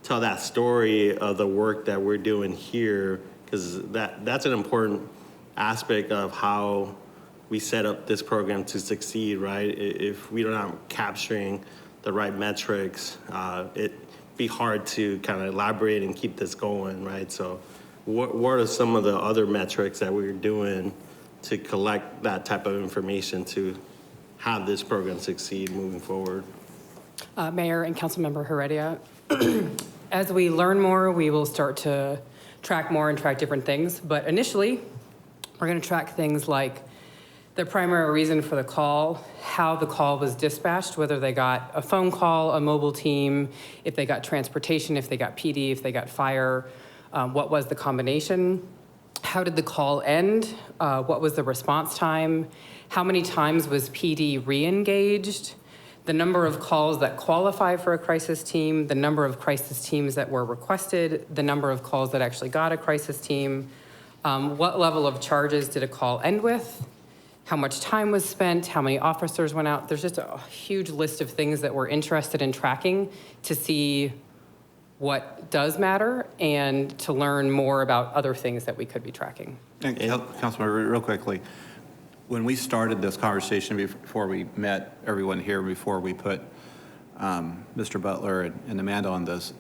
Speaker 9: tell that story of the work that we're doing here? Because that's an important aspect of how we set up this program to succeed, right? If we're not capturing the right metrics, it'd be hard to kind of elaborate and keep this going, right? So what are some of the other metrics that we're doing to collect that type of information to have this program succeed moving forward?
Speaker 2: Mayor and Councilmember Heredia, as we learn more, we will start to track more and track different things. But initially, we're going to track things like the primary reason for the call, how the call was dispatched, whether they got a phone call, a mobile team, if they got transportation, if they got PD, if they got fire, what was the combination, how did the call end, what was the response time, how many times was PD re-engaged, the number of calls that qualify for a crisis team, the number of crisis teams that were requested, the number of calls that actually got a crisis team, what level of charges did a call end with, how much time was spent, how many officers went out. There's just a huge list of things that we're interested in tracking to see what does matter and to learn more about other things that we could be tracking.
Speaker 12: And Councilmember, real quickly, when we started this conversation before we met everyone here, before we put Mr. Butler and Amanda on this,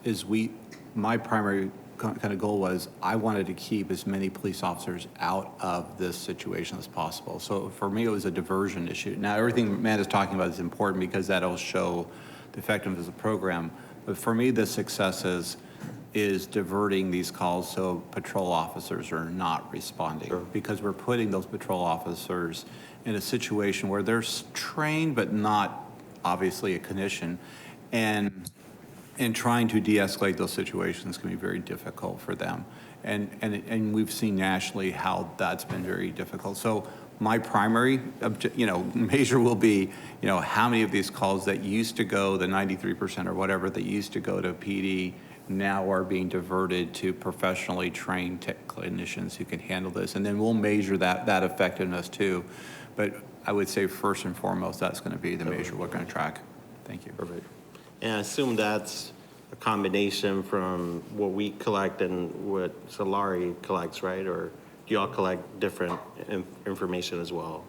Speaker 12: my primary kind of goal was I wanted to keep as many police officers out of this situation as possible. So for me, it was a diversion issue. Now, everything Amanda's talking about is important because that'll show the effectiveness of the program. But for me, the success is diverting these calls so patrol officers are not responding. Sure. Because we're putting those patrol officers in a situation where they're trained but not obviously a clinician, and trying to de-escalate those situations can be very difficult for them. And we've seen nationally how that's been very difficult. So my primary measure will be, how many of these calls that used to go, the 93% or whatever that used to go to PD now are being diverted to professionally trained clinicians who can handle this. And then we'll measure that effectiveness too. But I would say first and foremost, that's going to be the measure we're going to track. Thank you.
Speaker 9: Perfect. And I assume that's a combination from what we collect and what Solari collects, right? Or do y'all collect different information as well?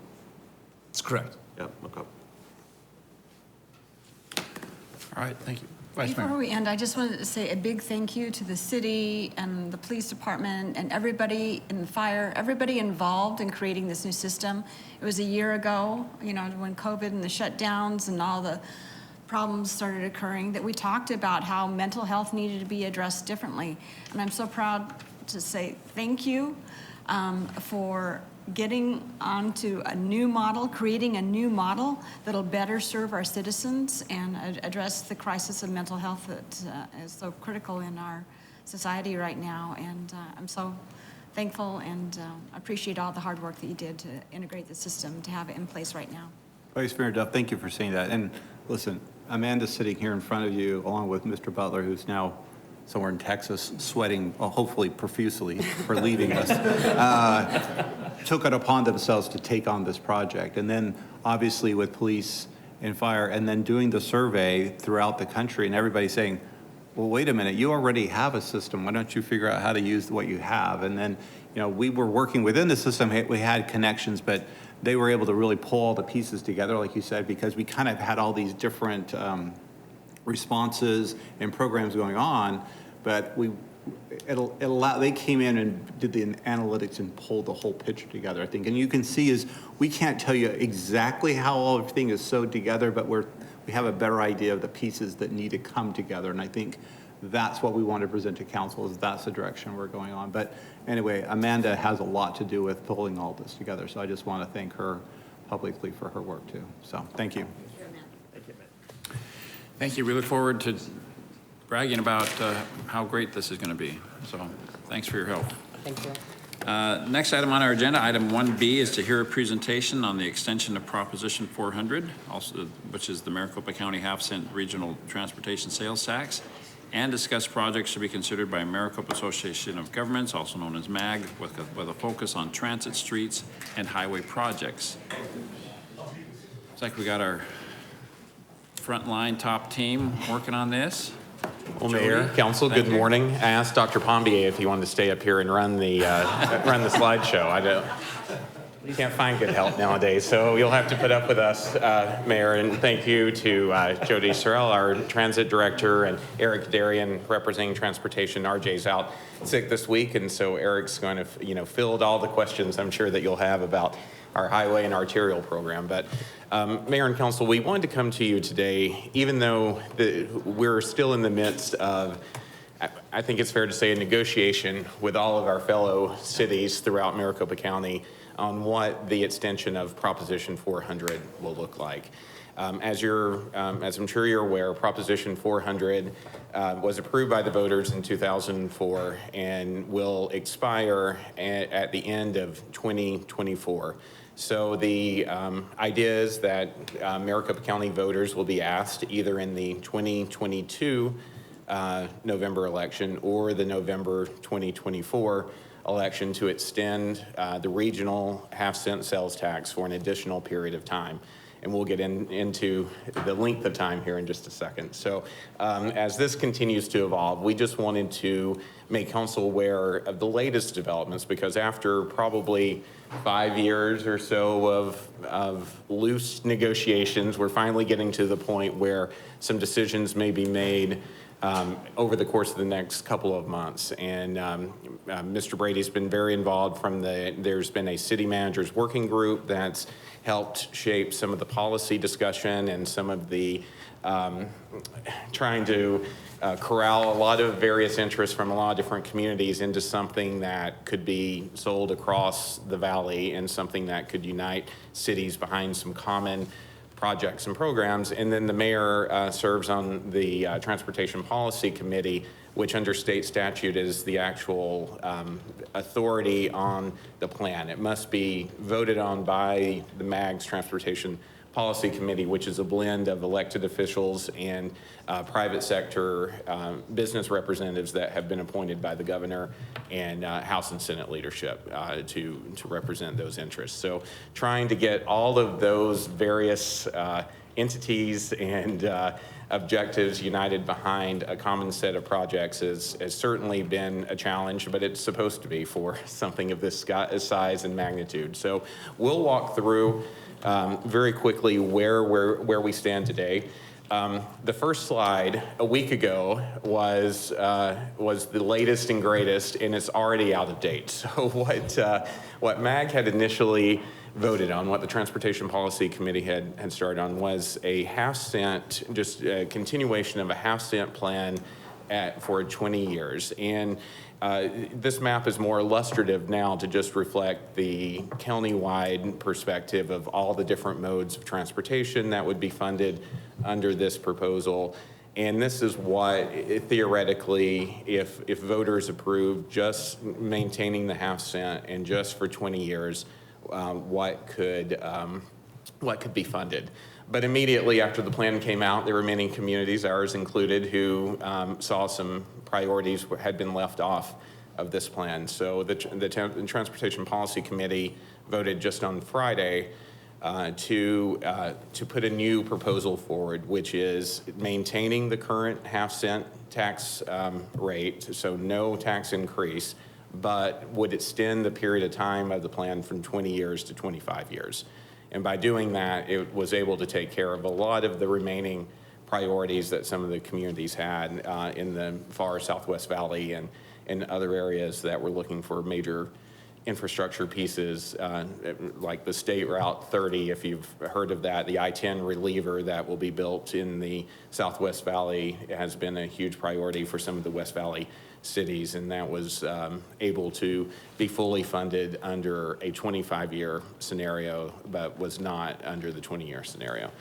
Speaker 1: That's correct.
Speaker 9: Yep, okay.
Speaker 1: All right, thank you. Vice Mayor.
Speaker 11: Before we end, I just wanted to say a big thank you to the city and the police department and everybody in the fire, everybody involved in creating this new system. It was a year ago, when COVID and the shutdowns and all the problems started occurring, that we talked about how mental health needed to be addressed differently. And I'm so proud to say thank you for getting onto a new model, creating a new model that'll better serve our citizens and address the crisis of mental health that is so critical in our society right now. And I'm so thankful and appreciate all the hard work that you did to integrate the system, to have it in place right now.
Speaker 12: Vice Mayor Duff, thank you for saying that. And listen, Amanda's sitting here in front of you, along with Mr. Butler, who's now somewhere in Texas, sweating, hopefully profusely, for leaving us, took it upon themselves to take on this project. And then, obviously, with police and fire, and then doing the survey throughout the country, and everybody saying, well, wait a minute, you already have a system. Why don't you figure out how to use what you have? And then, we were working within the system. We had connections, but they were able to really pull all the pieces together, like you said, because we kind of had all these different responses and programs going on, but they came in and did the analytics and pulled the whole picture together, I think. And you can see we can't tell you exactly how everything is sewed together, but we have a better idea of the pieces that need to come together. And I think that's what we want to present to council, is that's the direction we're going on. But anyway, Amanda has a lot to do with pulling all this together. So I just want to thank her publicly for her work too. So thank you.
Speaker 1: Thank you. We look forward to bragging about how great this is going to be. So thanks for your help.
Speaker 2: Thank you.
Speaker 1: Next item on our agenda, item 1B, is to hear a presentation on the extension of Proposition 400, also, which is the Maricopa County half-cent regional transportation sales tax, and discuss projects to be considered by Maricopa Association of Governments, also known as MAG, with a focus on transit, streets, and highway projects. Looks like we got our frontline top team working on this.
Speaker 15: Well, Mayor, Council, good morning. I asked Dr. Pombier if he wanted to stay up here and run the slideshow. You can't find good help nowadays, so you'll have to put up with us, Mayor. And thank you to Jody Sorrell, our transit director, and Eric Darian representing transportation. RJ's out sick this week, and so Eric's going to, field all the questions I'm sure that you'll have about our highway and arterial program. But Mayor and Council, we wanted to come to you today, even though we're still in the midst of, I think it's fair to say, a negotiation with all of our fellow cities throughout Maricopa County on what the extension of Proposition 400 will look like. As I'm sure you're aware, Proposition 400 was approved by the voters in 2004 and will expire at the end of 2024. So the idea is that Maricopa County voters will be asked either in the 2022 November election or the November 2024 election to extend the regional half-cent sales tax for an additional period of time. And we'll get into the length of time here in just a second. So as this continues to evolve, we just wanted to make council aware of the latest developments, because after probably 5 years or so of loose negotiations, we're finally getting to the point where some decisions may be made over the course of the next couple of months. And Mr. Brady's been very involved there's been a city managers working group that's helped shape some of the policy discussion and some of the trying to corral a lot of various interests from a lot of different communities into something that could be sold across the valley and something that could unite cities behind some common projects and programs. And then the mayor serves on the Transportation Policy Committee, which under state statute is the actual authority on the plan. It must be voted on by the MAG's Transportation Policy Committee, which is a blend of elected officials and private sector business representatives that have been appointed by the governor and House and Senate leadership to represent those interests. So trying to get all of those various entities and objectives united behind a common set of projects has certainly been a challenge, but it's supposed to be for something of this size and magnitude. So we'll walk through very quickly where we stand today. The first slide a week ago was the latest and greatest, and it's already out of date. So what MAG had initially voted on, what the Transportation Policy Committee had started on, was a half-cent, just a continuation of a half-cent plan for 20 years. And this map is more illustrative now to just reflect the county-wide perspective of all the different modes of transportation that would be funded under this proposal. And this is what, theoretically, if voters approve just maintaining the half-cent and just for 20 years, what could be funded. But immediately after the plan came out, there were many communities, ours included, who saw some priorities had been left off of this plan. So the Transportation Policy Committee voted just on Friday to put a new proposal forward, which is maintaining the current half-cent tax rate, so no tax increase, but would extend the period of time of the plan from 20 years to 25 years. And by doing that, it was able to take care of a lot of the remaining priorities that some of the communities had in the far Southwest Valley and in other areas that were looking for major infrastructure pieces, like the State Route 30, if you've heard of that, the I-10 reliever that will be built in the Southwest Valley has been a huge priority for some of the West Valley cities, and that was able to be fully funded under a 25-year scenario, but was not under the 20-year scenario.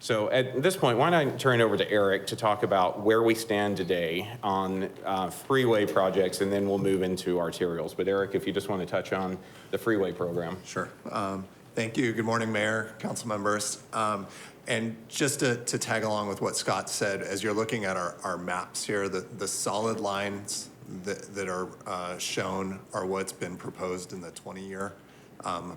Speaker 15: So at this point, why don't I turn it over to Eric to talk about where we stand today on freeway projects, and then we'll move into arterials. But Eric, if you just want to touch on the freeway program.
Speaker 16: Sure. Thank you. Good morning, Mayor, council members. And just to tag along with what Scott said, as you're looking at our maps here, the solid lines that are shown are what's been proposed in the 20-year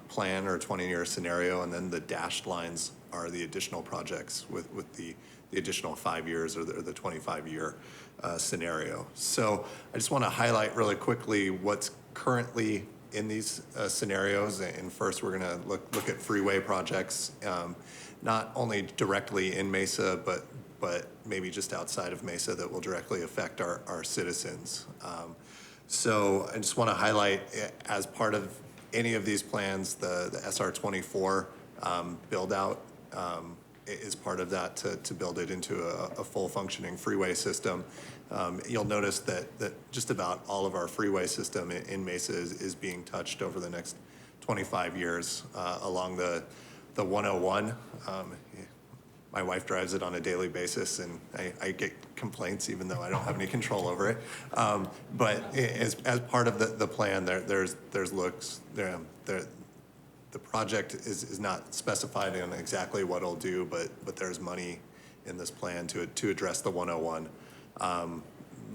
Speaker 16: plan or 20-year scenario, and then the dashed lines are the additional projects with the additional 5 years or the 25-year scenario. So I just want to highlight really quickly what's currently in these scenarios. And first, we're going to look at freeway projects, not only directly in Mesa, but maybe just outside of Mesa that will directly affect our citizens. So I just want to highlight, as part of any of these plans, the SR24 build out is part of that to build it into a full functioning freeway system. You'll notice that just about all of our freeway system in Mesa is being touched over the next 25 years along the 101. My wife drives it on a daily basis, and I get complaints even though I don't have any control over it. But as part of the plan, there's looks there. The project is not specified in exactly what it'll do, but there's money in this plan to address the 101.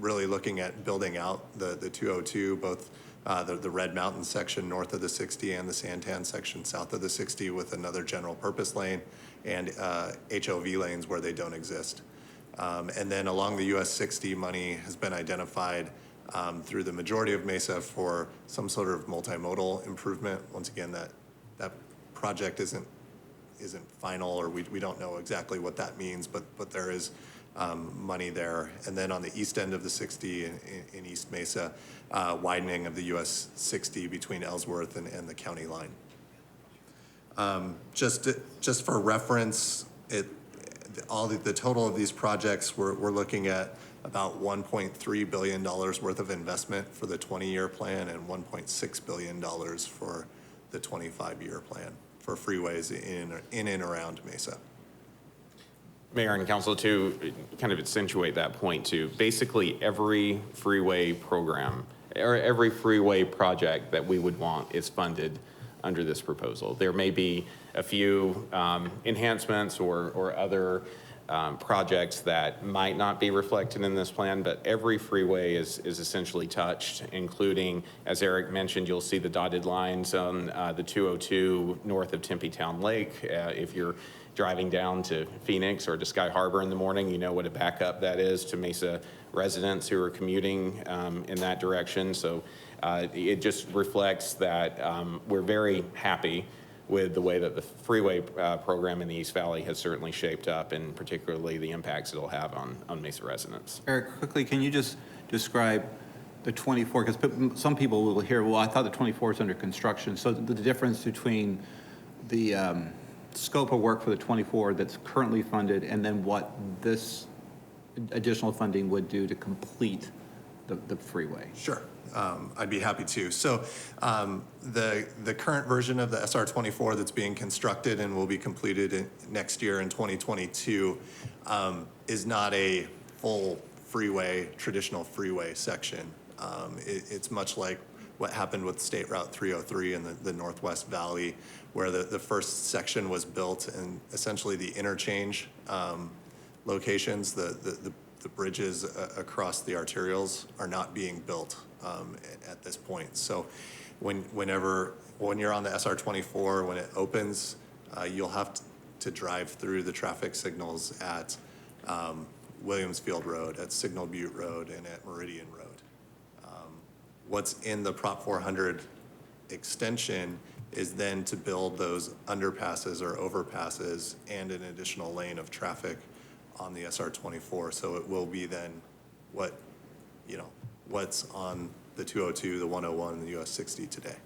Speaker 16: Really looking at building out the 202, both the Red Mountain section north of the 60 and the Santan section south of the 60 with another general purpose lane and HOV lanes where they don't exist. And then along the US 60, money has been identified through the majority of Mesa for some sort of multimodal improvement. Once again, that project isn't final, or we don't know exactly what that means, but there is money there. And then on the east end of the 60 in East Mesa, widening of the US 60 between Ellsworth and the county line. Just for reference, the total of these projects, we're looking at about $1.3 billion worth of investment for the 20-year plan and $1.6 billion for the 25-year plan for freeways in and around Mesa.
Speaker 15: Mayor and council, to kind of accentuate that point too, basically every freeway program or every freeway project that we would want is funded under this proposal. There may be a few enhancements or other projects that might not be reflected in this plan, but every freeway is essentially touched, including, as Eric mentioned, you'll see the dotted lines on the 202 north of Tempe Town Lake. If you're driving down to Phoenix or to Sky Harbor in the morning, you know what a backup that is to Mesa residents who are commuting in that direction. So it just reflects that we're very happy with the way that the freeway program in the East Valley has certainly shaped up, and particularly the impacts it'll have on Mesa residents.
Speaker 12: Eric, quickly, can you just describe the 24, because some people will hear, well, I thought the 24 is under construction. So the difference between the scope of work for the 24 that's currently funded and then what this additional funding would do to complete the freeway.
Speaker 16: Sure. I'd be happy to. So the current version of the SR24 that's being constructed and will be completed next year in 2022 is not a full freeway, traditional freeway section. It's much like what happened with State Route 303 in the Northwest Valley, where the first section was built, and essentially the interchange locations, the bridges across the arterials are not being built at this point. So when you're on the SR24, when it opens, you'll have to drive through the traffic signals at Williamsfield Road, at Signal Butte Road, and at Meridian Road. What's in the Prop 400 extension is then to build those underpasses or overpasses and an additional lane of traffic on the SR 24. So it will be then what's on the 202, the 101, and the US 60 today.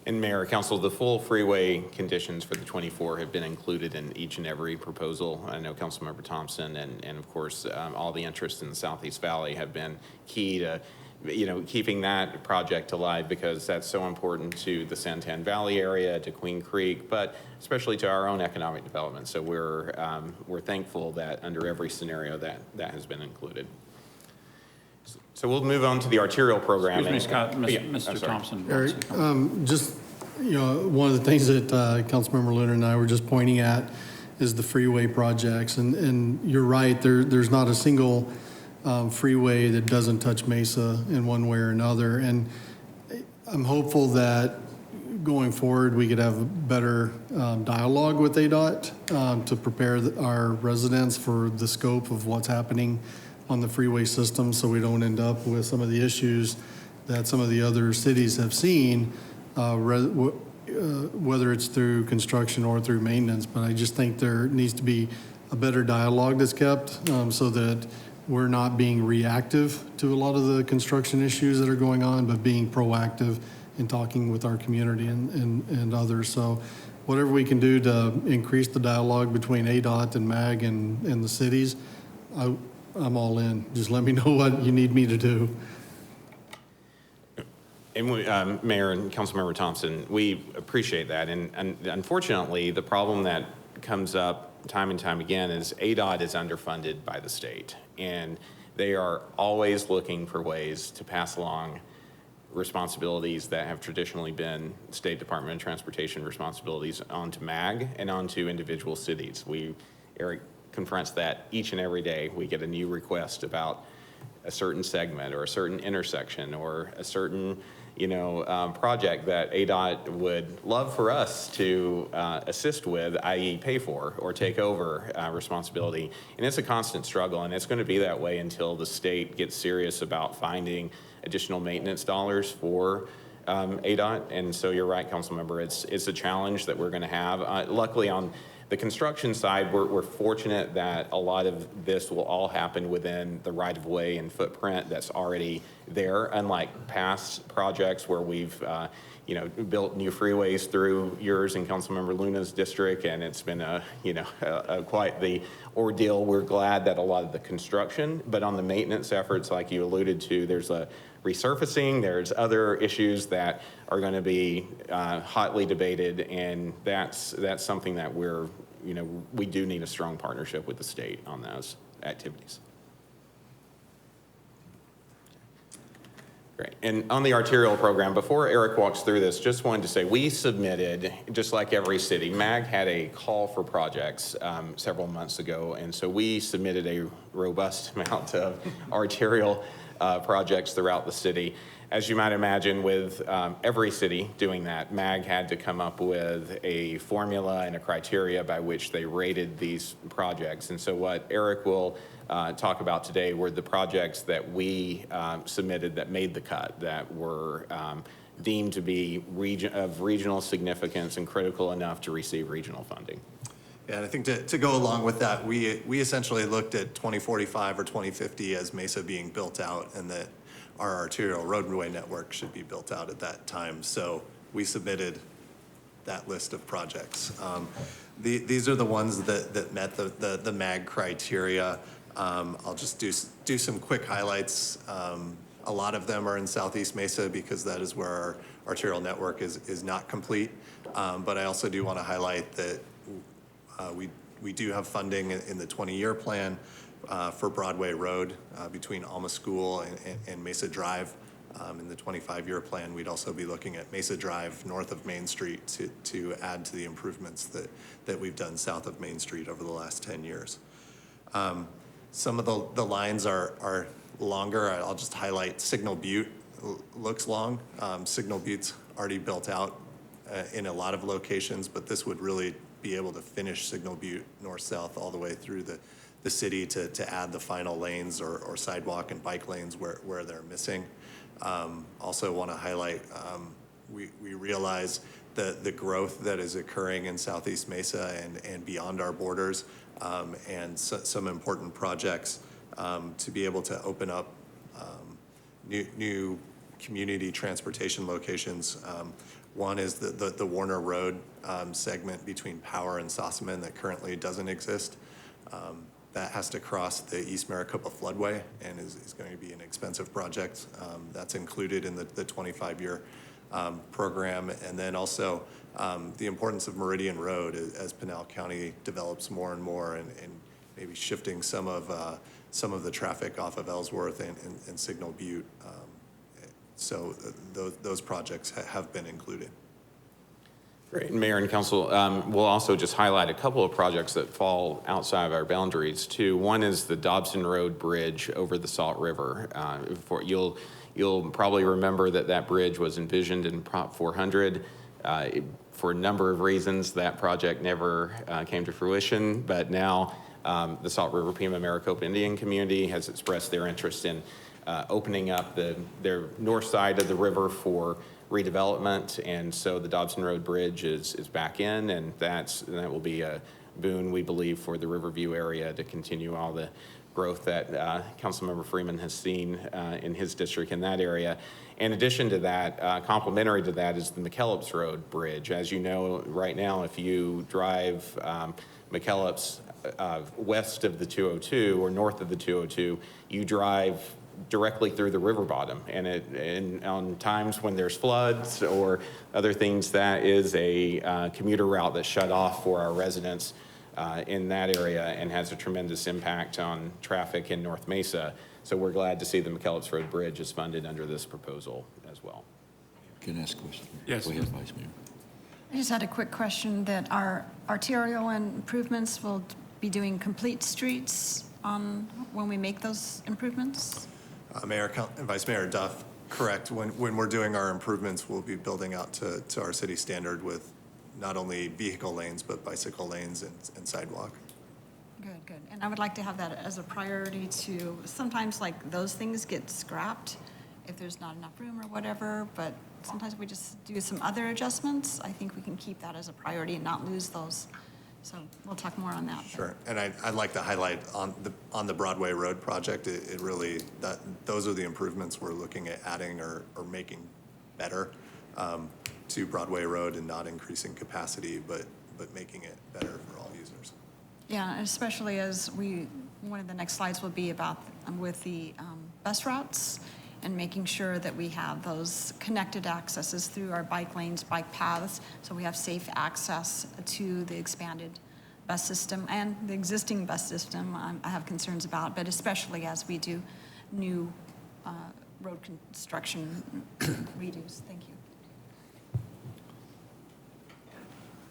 Speaker 15: And Mayor, Council, the full freeway conditions for the 24 have been included in each and every proposal. I know Councilmember Thompson and of course, all the interests in the Southeast Valley have been key to, keeping that project alive, because that's so important to the Santan Valley area, to Queen Creek, but especially to our own economic development. So we're thankful that under every scenario that has been included. So we'll move on to the arterial program.
Speaker 1: Excuse me, Scott,
Speaker 15: Yeah,
Speaker 1: Mr. Thompson.
Speaker 8: Eric, just, one of the things that Councilmember Lunar and I were just pointing at is the freeway projects. And you're right, there's not a single freeway that doesn't touch Mesa in one way or another. And I'm hopeful that going forward, we could have better dialogue with ADOT to prepare our residents for the scope of what's happening on the freeway system, so we don't end up with some of the issues that some of the other cities have seen, whether it's through construction or through maintenance. But I just think there needs to be a better dialogue that's kept so that we're not being reactive to a lot of the construction issues that are going on, but being proactive in talking with our community and others. So whatever we can do to increase the dialogue between ADOT and MAG and the cities, I'm all in. Just let me know what you need me to do.
Speaker 15: And Mayor and Councilmember Thompson, we appreciate that. And unfortunately, the problem that comes up time and time again is ADOT is underfunded by the state. And they are always looking for ways to pass along responsibilities that have traditionally been State Department of Transportation responsibilities onto MAG and onto individual cities. Eric confronts that each and every day. We get a new request about a certain segment or a certain intersection or a certain project that ADOT would love for us to assist with, i.e. pay for or take over responsibility. And it's a constant struggle, and it's going to be that way until the state gets serious about finding additional maintenance dollars for ADOT. And so you're right, Councilmember, it's a challenge that we're going to have. Luckily on the construction side, we're fortunate that a lot of this will all happen within the right-of-way and footprint that's already there, unlike past projects where we've built new freeways through yours and Councilmember Luna's district, and it's been quite the ordeal. We're glad that a lot of the construction, but on the maintenance efforts, like you alluded to, there's a resurfacing, there's other issues that are going to be hotly debated, and that's something that we do need a strong partnership with the state on those activities. Great. And on the arterial program, before Eric walks through this, just wanted to say we submitted, just like every city, MAG had a call for projects several months ago, and so we submitted a robust amount of arterial projects throughout the city. As you might imagine, with every city doing that, MAG had to come up with a formula and a criteria by which they rated these projects. And so what Eric will talk about today were the projects that we submitted that made the cut, that were deemed to be of regional significance and critical enough to receive regional funding.
Speaker 16: Yeah, and I think to go along with that, we essentially looked at 2045 or 2050 as Mesa being built out, and that our arterial roadway network should be built out at that time. So we submitted that list of projects. These are the ones that met the MAG criteria. I'll just do some quick highlights. A lot of them are in Southeast Mesa because that is where our arterial network is not complete. But I also do want to highlight that we do have funding in the 20-year plan for Broadway Road between Alma School and Mesa Drive. In the 25-year plan, we'd also be looking at Mesa Drive north of Main Street to add to the improvements that we've done south of Main Street over the last 10 years. Some of the lines are longer. I'll just highlight Signal Butte. Looks long. Signal Butte's already built out in a lot of locations, but this would really be able to finish Signal Butte north-south all the way through the city to add the final lanes or sidewalk and bike lanes where they're missing. Also want to highlight, we realize the growth that is occurring in Southeast Mesa and beyond our borders, and some important projects to be able to open up new community transportation locations. One is the Warner Road segment between Power and Sossaman that currently doesn't exist. That has to cross the East Maricopa floodway and is going to be an expensive project. That's included in the 25-year program. And then also the importance of Meridian Road as Pinal County develops more and more, and maybe shifting some of the traffic off of Ellsworth and Signal Butte. So those projects have been included.
Speaker 15: Great. Mayor and Council, we'll also just highlight a couple of projects that fall outside of our boundaries too. One is the Dobson Road Bridge over the Salt River. You'll probably remember that bridge was envisioned in Prop 400. For a number of reasons, that project never came to fruition, but now the Salt River Pima Maricopa Indian community has expressed their interest in opening up their north side of the river for redevelopment, and so the Dobson Road Bridge is back in, and that will be a boon, we believe, for the Riverview area to continue all the growth that Councilmember Freeman has seen in his district in that area. In addition to that, complementary to that is the Mckellups Road Bridge. As you know, right now, if you drive Mckellups west of the 202 or north of the 202, you drive directly through the river bottom, and on times when there's floods or other things, that is a commuter route that's shut off for our residents in that area and has a tremendous impact on traffic in North Mesa. So we're glad to see the Mckellups Road Bridge is funded under this proposal as well.
Speaker 13: Can I ask a question?
Speaker 1: Yes.
Speaker 13: Go ahead, Vice Mayor.
Speaker 11: I just had a quick question that our arterial improvements will be doing complete streets when we make those improvements?
Speaker 16: Mayor and Vice Mayor Duff, correct. When we're doing our improvements, we'll be building out to our city standard with not only vehicle lanes, but bicycle lanes and sidewalk.
Speaker 11: Good. And I would like to have that as a priority too. Sometimes like those things get scrapped if there's not enough room or whatever, but sometimes we just do some other adjustments. I think we can keep that as a priority and not lose those. So we'll talk more on that.
Speaker 16: Sure, and I'd like to highlight on the Broadway Road project, it really, those are the improvements we're looking at adding or making better to Broadway Road, and not increasing capacity, but making it better for all users.
Speaker 11: Yeah, especially as one of the next slides will be about with the bus routes and making sure that we have those connected accesses through our bike lanes, bike paths, so we have safe access to the expanded bus system and the existing bus system I have concerns about, but especially as we do new road construction redos. Thank you.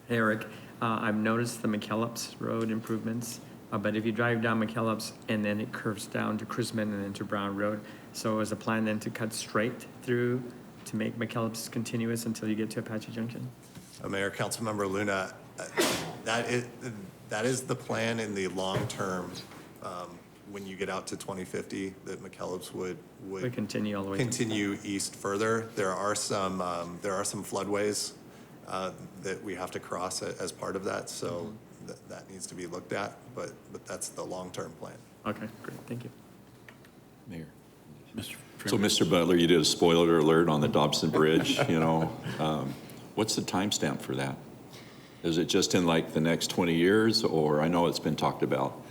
Speaker 6: Hey, Eric, I've noticed the Mckellups Road improvements, but if you drive down Mckellups and then it curves down to Chrisman and then to Brown Road, so is the plan then to cut straight through to make Mckellups continuous until you get to Apache Junction?
Speaker 16: Mayor, Councilmember Luna, that is the plan in the long term. When you get out to 2050, that Mckellups would
Speaker 6: continue all the way
Speaker 16: continue east further. There are some floodways that we have to cross as part of that, so that needs to be looked at. But that's the long term plan.
Speaker 6: Okay, great, thank you.
Speaker 13: Mayor. So, Mr. Butler, you did a spoiler alert on the Dobson Bridge, what's the timestamp for that? Is it just in like the next 20 years, or I know it's been talked about?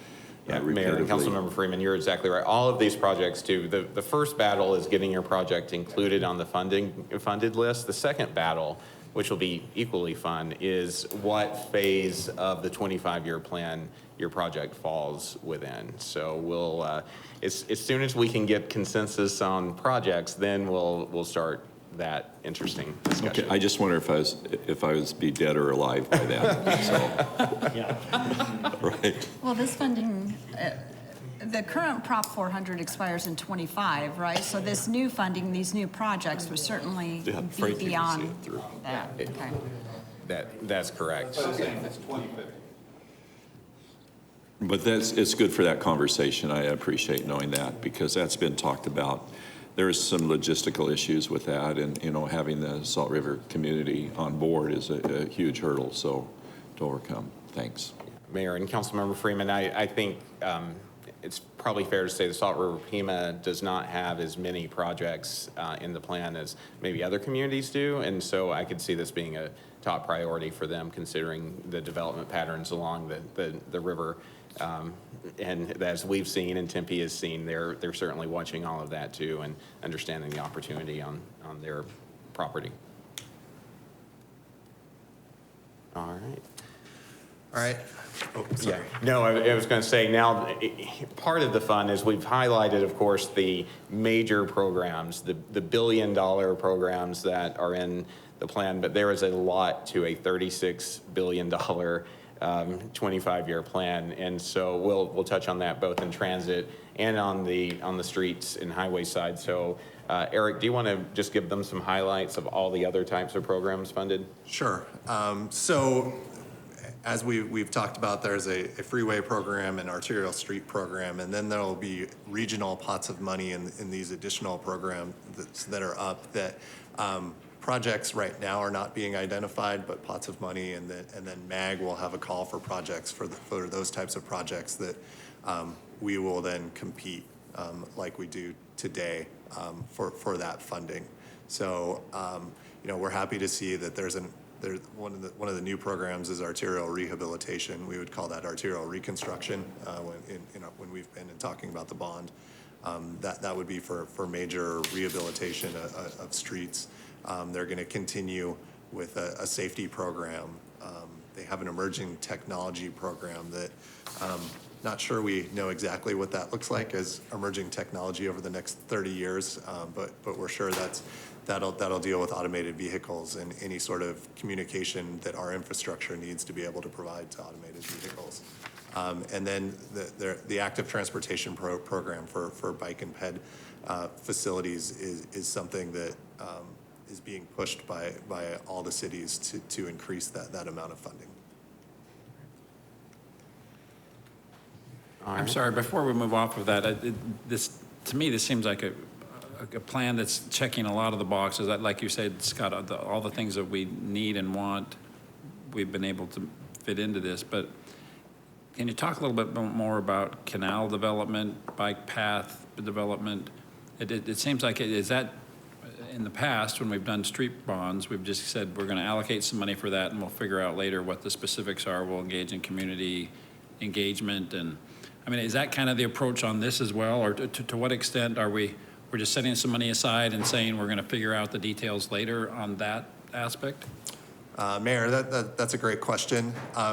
Speaker 15: Yeah, Mayor and Councilmember Freeman, you're exactly right. All of these projects too, the first battle is getting your project included on the funded list. The second battle, which will be equally fun, is what phase of the 25-year plan your project falls within. So we'll, as soon as we can get consensus on projects, then we'll start that interesting discussion.
Speaker 13: Okay, I just wonder if I was be dead or alive by then. So.
Speaker 6: Yeah.
Speaker 13: Right.
Speaker 11: Well, this funding, the current Prop 400 expires in 25, right? So this new funding, these new projects would certainly be beyond that. Okay.
Speaker 15: That's correct.
Speaker 13: But it's good for that conversation. I appreciate knowing that, because that's been talked about there's some logistical issues with that, and, you know, having the Salt River community on board is a huge hurdle, so to overcome. Thanks.
Speaker 15: Mayor and Councilmember Freeman, I think it's probably fair to say the Salt River Pima does not have as many projects in the plan as maybe other communities do, and so I could see this being a top priority for them, considering the development patterns along the river. And as we've seen and Tempe has seen, they're certainly watching all of that too and understanding the opportunity on their property. All right.
Speaker 16: All right. Oh, sorry.
Speaker 15: Yeah. No, I was going to say now, part of the fun is we've highlighted, of course, the major programs, the billion-dollar programs that are in the plan, but there is a lot to a $36 billion 25-year plan, and so we'll touch on that both in transit and on the streets and highway side. So, Eric, do you want to just give them some highlights of all the other types of programs funded?
Speaker 16: Sure. So, as we've talked about, there's a freeway program, an arterial street program, and then there'll be regional pots of money in these additional programs that are up that projects right now are not being identified, but pots of money, and then MAG will have a call for projects for those types of projects that we will then compete like we do today for that funding. So you know, we're happy to see that there's one of the new programs is arterial rehabilitation. We would call that arterial reconstruction when we've been talking about the bond. That would be for major rehabilitation of streets. They're going to continue with a safety program. They have an emerging technology program that not sure we know exactly what that looks like as emerging technology over the next 30 years, but we're sure that'll deal with automated vehicles and any sort of communication that our infrastructure needs to be able to provide to automated vehicles. And then the active transportation program for bike and ped facilities is something that is being pushed by all the cities to increase that amount of funding.
Speaker 1: I'm sorry, before we move off of that, to me, this seems like a plan that's checking a lot of the boxes. Like you said, Scott, all the things that we need and want, we've been able to fit into this. But can you talk a little bit more about canal development, bike path development? It seems like is that in the past when we've done street bonds, we've just said we're going to allocate some money for that and we'll figure out later what the specifics are. We'll engage in community engagement. And I mean, is that kind of the approach on this as well? Or to what extent are we're just setting some money aside and saying we're going to figure out the details later on that aspect?
Speaker 16: Mayor, that's a great question.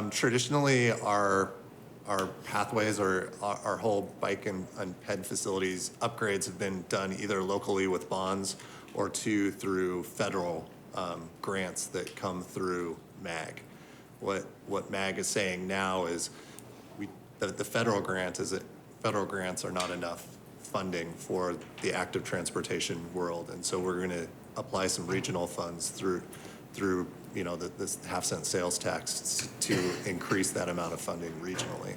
Speaker 16: Traditionally, our pathways or our whole bike and ped facilities upgrades have been done either locally with bonds or through federal grants that come through MAG. What MAG is saying now is the federal grant is that federal grants are not enough funding for the active transportation world, and so we're going to apply some regional funds through you know this half-cent sales tax to increase that amount of funding regionally.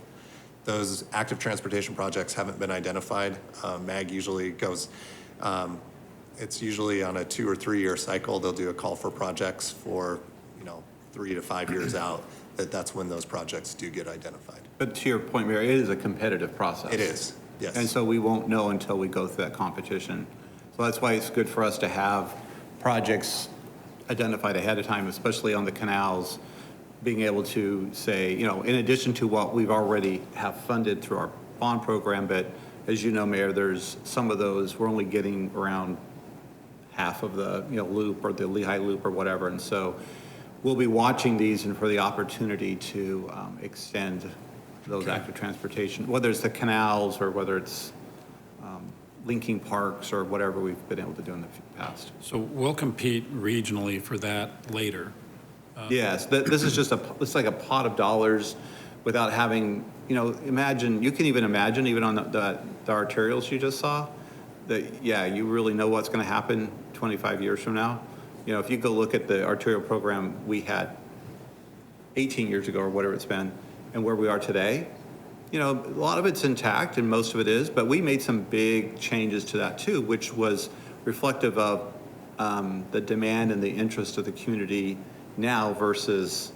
Speaker 16: Those active transportation projects haven't been identified. MAG usually goes. It's usually on a 2 or 3 year cycle. They'll do a call for projects for 3 to 5 years out. That's when those projects do get identified.
Speaker 12: But to your point, Mayor, it is a competitive process.
Speaker 16: It is, yes.
Speaker 12: And so we won't know until we go through that competition. So that's why it's good for us to have projects identified ahead of time, especially on the canals, being able to say, in addition to what we've already have funded through our bond program, but as you know, Mayor, there's some of those, we're only getting around half of the, loop or the Lehigh Loop or whatever. And so we'll be watching these and for the opportunity to extend those active transportation, whether it's the canals or whether it's linking parks or whatever we've been able to do in the past.
Speaker 1: So we'll compete regionally for that later.
Speaker 12: Yes, this is just it's like a pot of dollars without having, you can even imagine, even on the arterials you just saw, that, you really know what's going to happen 25 years from now. If you go look at the arterial program we had 18 years ago or whatever it's been, and where we are today, a lot of it's intact and most of it is, but we made some big changes to that too, which was reflective of the demand and the interest of the community now versus,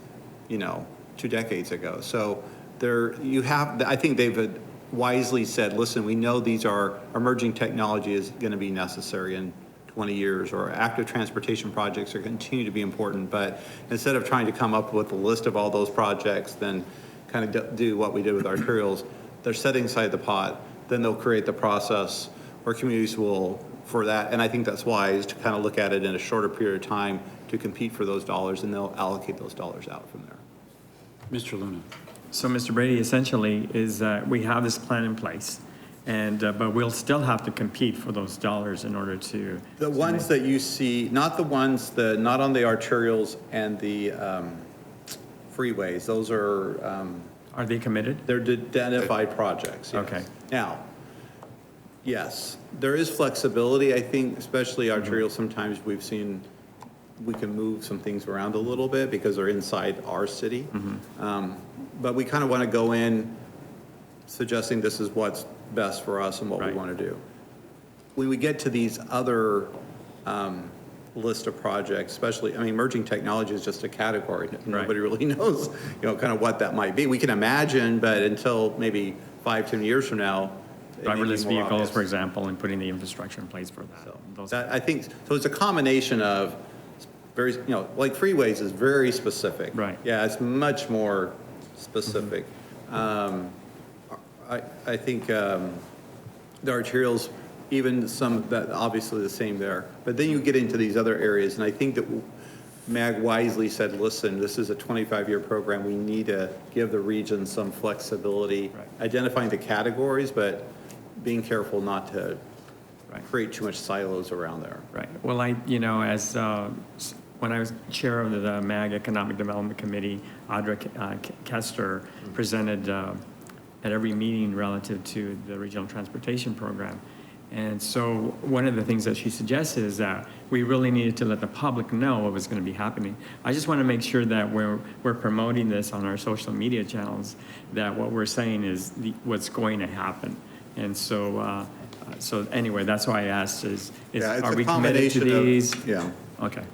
Speaker 12: 2 decades ago. So I think they've wisely said, listen, we know these are emerging technology is going to be necessary in 20 years, or active transportation projects are continue to be important. But instead of trying to come up with a list of all those projects, then kind of do what we did with arterials, they're setting aside the pot, then they'll create the process where communities will, for that, and I think that's wise to kind of look at it in a shorter period of time to compete for those dollars, and they'll allocate those dollars out from there.
Speaker 1: Mr. Luna.
Speaker 6: So, Mr. Brady, essentially is we have this plan in place, and but we'll still have to compete for those dollars in order to.
Speaker 12: The ones that you see, not the ones that, not on the arterials and the freeways, those are.
Speaker 6: Are they committed?
Speaker 12: They're identified projects, yes.
Speaker 6: Okay.
Speaker 12: Now, yes, there is flexibility, I think, especially arterial, sometimes we've seen we can move some things around a little bit because they're inside our city. But we kind of want to go in suggesting this is what's best for us and what we want to do. When we get to these other list of projects, especially, emerging technology is just a category. Nobody really knows, kind of what that might be. We can imagine, but until maybe 5-10 years from now,
Speaker 6: driverless vehicles, for example, and putting the infrastructure in place for that.
Speaker 12: So I think, so it's a combination of very, like freeways is very specific.
Speaker 6: Right.
Speaker 12: Yeah, it's much more specific. I think the arterials, even some that obviously the same there, but then you get into these other areas, and I think that MAG wisely said, listen, this is a 25-year program. We need to give the region some flexibility, identifying the categories, but being careful not to create too much silos around there.
Speaker 6: Right. Well, as when I was chair of the MAG Economic Development Committee, Audra Kester presented at every meeting relative to the Regional Transportation Program. And so one of the things that she suggested is that we really needed to let the public know what was going to be happening. I just want to make sure that we're promoting this on our social media channels, that what we're saying is what's going to happen. And so, anyway, that's why I asked are we committed to these? Okay.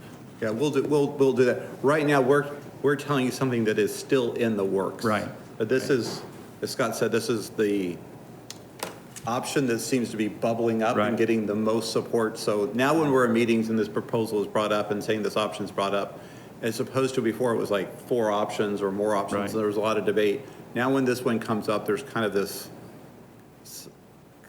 Speaker 12: Yeah, we'll do that. Right now, we're telling you something that is still in the works.
Speaker 6: Right.
Speaker 12: But this is, as Scott said, this is the option that seems to be bubbling up and getting the most support. So now when we're in meetings and this proposal is brought up and saying this option is brought up, as opposed to before it was like 4 options or more options, and there was a lot of debate. Now when this one comes up, there's kind of this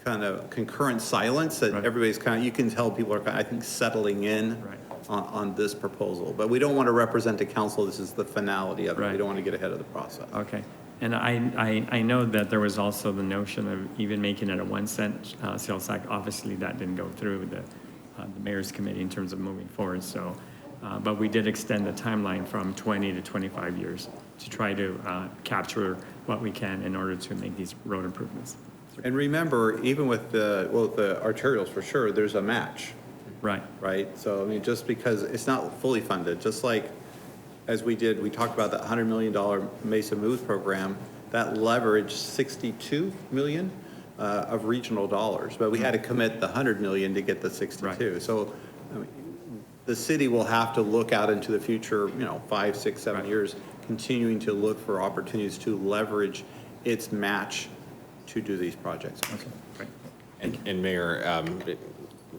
Speaker 12: kind of concurrent silence that everybody's kind of, you can tell people are, I think, settling in on this proposal. But we don't want to represent the council. This is the finality of it. We don't want to get ahead of the process.
Speaker 6: Okay. And I know that there was also the notion of even making it a 1-cent sales tax. Obviously, that didn't go through with the mayor's committee in terms of moving forward. So, but we did extend the timeline from 20 to 25 years to try to capture what we can in order to make these road improvements.
Speaker 12: And remember, even with the arterials for sure, there's a match. Right. So just because it's not fully funded, just like as we talked about that $100 million Mesa Moves program, that leveraged $62 million of regional dollars, but we had to commit the $100 million to get the 62. So the city will have to look out into the future, 5, 6, 7 years, continuing to look for opportunities to leverage its match to do these projects.
Speaker 6: Okay.
Speaker 15: And Mayor,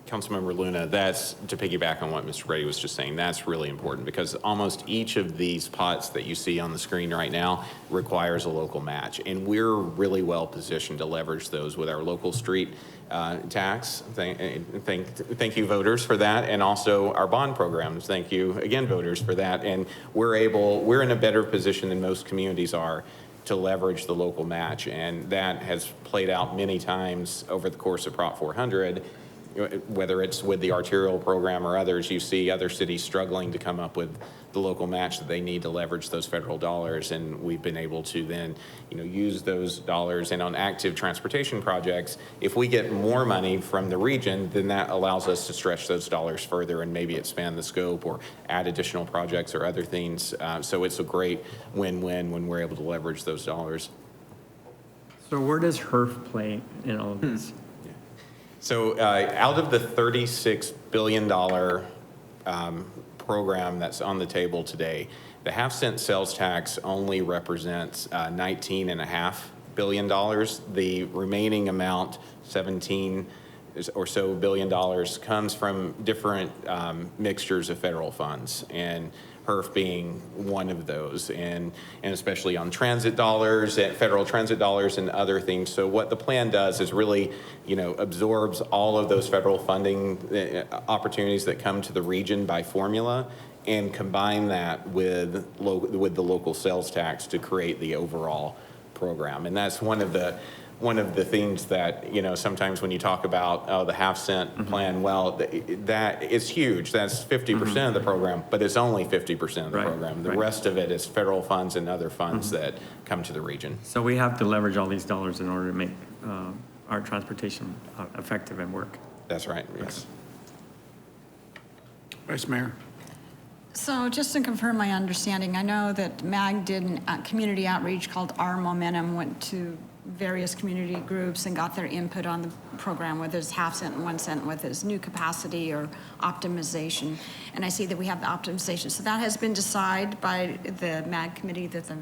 Speaker 15: Councilmember Luna, that's to piggyback on what Mr. Brady was just saying. That's really important because almost each of these pots that you see on the screen right now requires a local match, and we're really well positioned to leverage those with our local street tax. Thank you, voters, for that, and also our bond programs. Thank you again, voters, for that. And we're in a better position than most communities are to leverage the local match, and that has played out many times over the course of Prop 400. Whether it's with the arterial program or others, you see other cities struggling to come up with the local match that they need to leverage those federal dollars, and we've been able to then, use those dollars. And on active transportation projects, if we get more money from the region, then that allows us to stretch those dollars further and maybe expand the scope or add additional projects or other things. So it's a great win-win when we're able to leverage those dollars.
Speaker 6: So where does HERF play in all of this?
Speaker 15: So out of the $36 billion program that's on the table today, the half-cent sales tax only represents $19.5 billion. The remaining amount, 17 or so billion dollars, comes from different mixtures of federal funds, and HERF being one of those, and especially on transit dollars, federal transit dollars, and other things. So what the plan does is really, absorbs all of those federal funding opportunities that come to the region by formula, and combine that with the local sales tax to create the overall program. And that's one of the things that, sometimes when you talk about the half-cent plan, well, that is huge. That's 50% of the program, but it's only 50% of the program. The rest of it is federal funds and other funds that come to the region.
Speaker 6: So we have to leverage all these dollars in order to make our transportation effective and work.
Speaker 15: That's right, yes.
Speaker 1: Vice Mayor.
Speaker 11: So just to confirm my understanding, I know that MAG did a community outreach called Our Momentum, went to various community groups and got their input on the program, whether it's half cent and 1 cent, whether it's new capacity or optimization. And I see that we have the optimization. So that has been decided by the MAG committee that the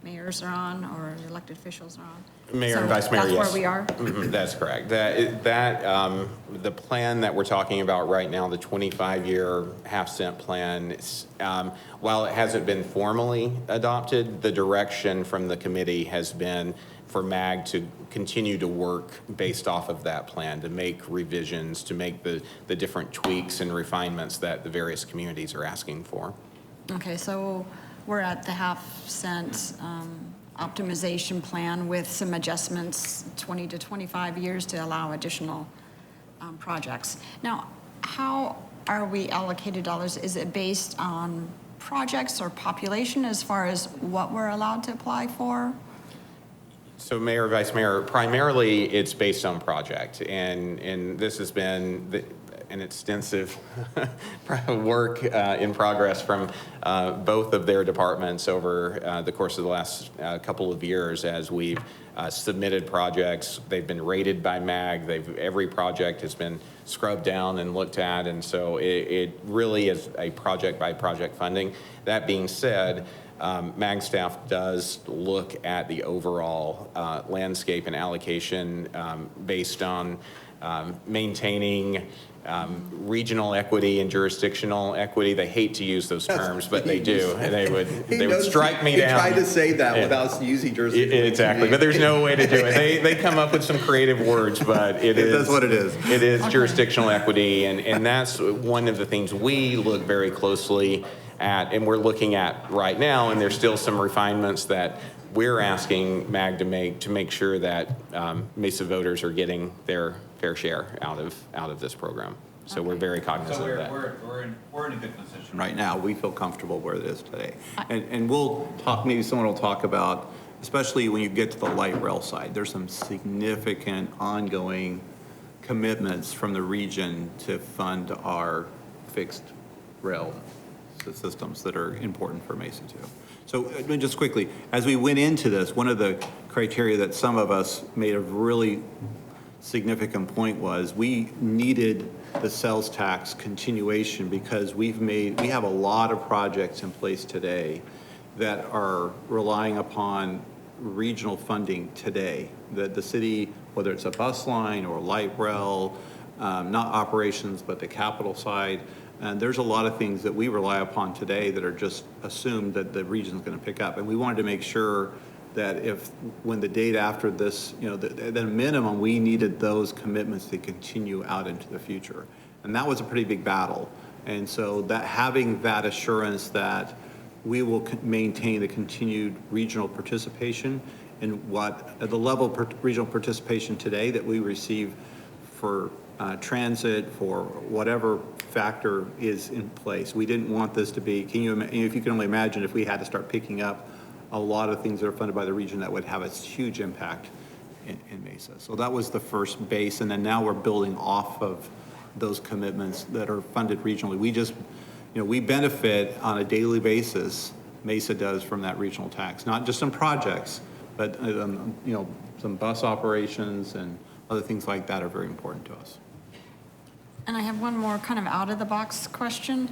Speaker 11: mayors are on, or elected officials are on.
Speaker 15: Mayor and Vice Mayor, yes.
Speaker 11: That's where we are?
Speaker 15: That's correct. The plan that we're talking about right now, the 25-year half-cent plan, while it hasn't been formally adopted, the direction from the committee has been for MAG to continue to work based off of that plan, to make revisions, to make the different tweaks and refinements that the various communities are asking for.
Speaker 11: Okay, so we're at the half-cent optimization plan with some adjustments, 20 to 25 years to allow additional projects. Now, how are we allocated dollars? Is it based on projects or population as far as what we're allowed to apply for?
Speaker 15: So Mayor, Vice Mayor, primarily it's based on project, and this has been an extensive work in progress from both of their departments over the course of the last couple of years as we've submitted projects. They've been rated by MAG. Every project has been scrubbed down and looked at, and so it really is a project by project funding. That being said, MAG staff does look at the overall landscape and allocation based on maintaining regional equity and jurisdictional equity. They hate to use those terms, but they do. And they would strike me down.
Speaker 12: He tried to say that without using jurisdictional.
Speaker 15: Exactly, but there's no way to do it. They come up with some creative words, but it is.
Speaker 12: That's what it is.
Speaker 15: It is jurisdictional equity, and that's one of the things we look very closely at, and we're looking at right now, and there's still some refinements that we're asking MAG to make sure that Mesa voters are getting their fair share out of this program. So we're very cognizant of that.
Speaker 12: We're in a good position right now. We feel comfortable where it is today. And we'll talk, maybe someone will talk about, especially when you get to the light rail side, there's some significant ongoing commitments from the region to fund our fixed rail systems that are important for Mesa too. So just quickly, as we went into this, one of the criteria that some of us made a really significant point was we needed the sales tax continuation because we have a lot of projects in place today that are relying upon regional funding today. That the city, whether it's a bus line or light rail, not operations, but the capital side, and there's a lot of things that we rely upon today that are just assumed that the region's going to pick up. And we wanted to make sure that when the date after this, at a minimum, we needed those commitments to continue out into the future. And that was a pretty big battle. And so that having that assurance that we will maintain the continued regional participation and at the level of regional participation today that we receive for transit, for whatever factor is in place. We didn't want this to be, if you can only imagine if we had to start picking up a lot of things that are funded by the region that would have a huge impact in Mesa. So that was the first base, and then now we're building off of those commitments that are funded regionally. We just, we benefit on a daily basis, Mesa does, from that regional tax, not just on projects, but some bus operations and other things like that are very important to us.
Speaker 11: And I have one more kind of out-of-the-box question.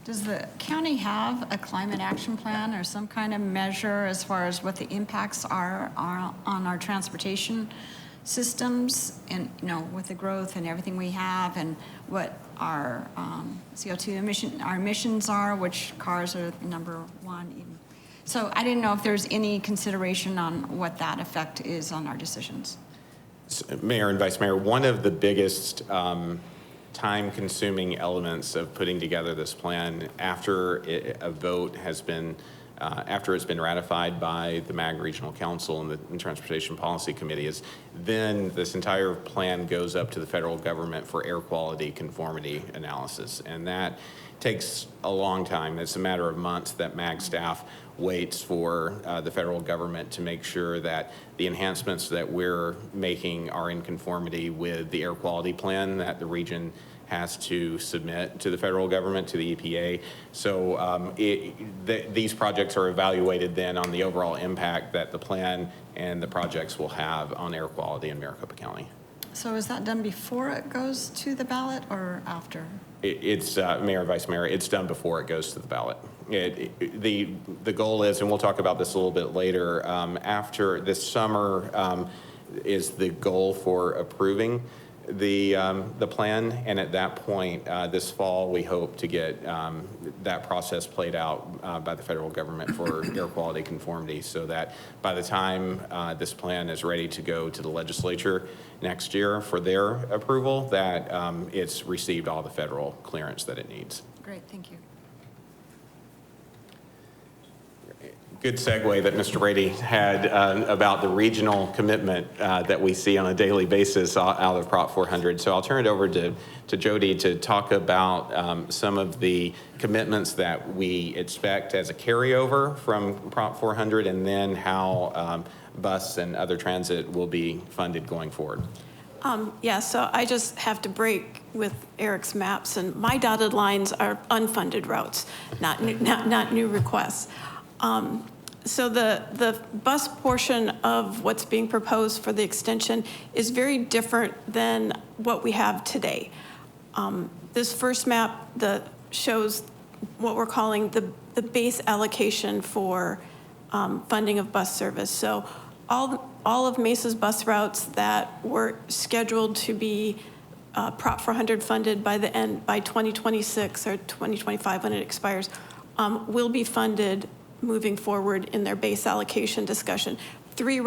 Speaker 11: Does the county have a climate action plan or some kind of measure as far as what the impacts are on our transportation systems and, with the growth and everything we have and what our CO2 emissions are, which cars are number one even? So I didn't know if there's any consideration on what that effect is on our decisions.
Speaker 15: Mayor and Vice Mayor, one of the biggest time-consuming elements of putting together this plan after a vote has been, after it's been ratified by the MAG Regional Council and the Transportation Policy Committee, is then this entire plan goes up to the federal government for air quality conformity analysis. And that takes a long time. It's a matter of months that MAG staff waits for the federal government to make sure that the enhancements that we're making are in conformity with the air quality plan that the region has to submit to the federal government, to the EPA. So these projects are evaluated then on the overall impact that the plan and the projects will have on air quality in Maricopa County.
Speaker 11: So is that done before it goes to the ballot or after?
Speaker 15: It's Mayor, Vice Mayor, it's done before it goes to the ballot. The goal is, and we'll talk about this a little bit later, after this summer is the goal for approving the plan, and at that point, this fall, we hope to get that process played out by the federal government for air quality conformity, so that by the time this plan is ready to go to the legislature next year for their approval, that it's received all the federal clearance that it needs.
Speaker 11: Great, thank you.
Speaker 15: Good segue that Mr. Brady had about the regional commitment that we see on a daily basis out of Prop 400. So I'll turn it over to Jody to talk about some of the commitments that we expect as a carryover from Prop 400 and then how bus and other transit will be funded going forward.
Speaker 17: Yeah, so I just have to break with Eric's maps, and my dotted lines are unfunded routes, not new requests. So the bus portion of what's being proposed for the extension is very different than what we have today. This first map shows what we're calling the base allocation for funding of bus service. So all of Mesa's bus routes that were scheduled to be Prop 400 funded by 2026 or 2025 when it expires will be funded moving forward in their base allocation discussion. We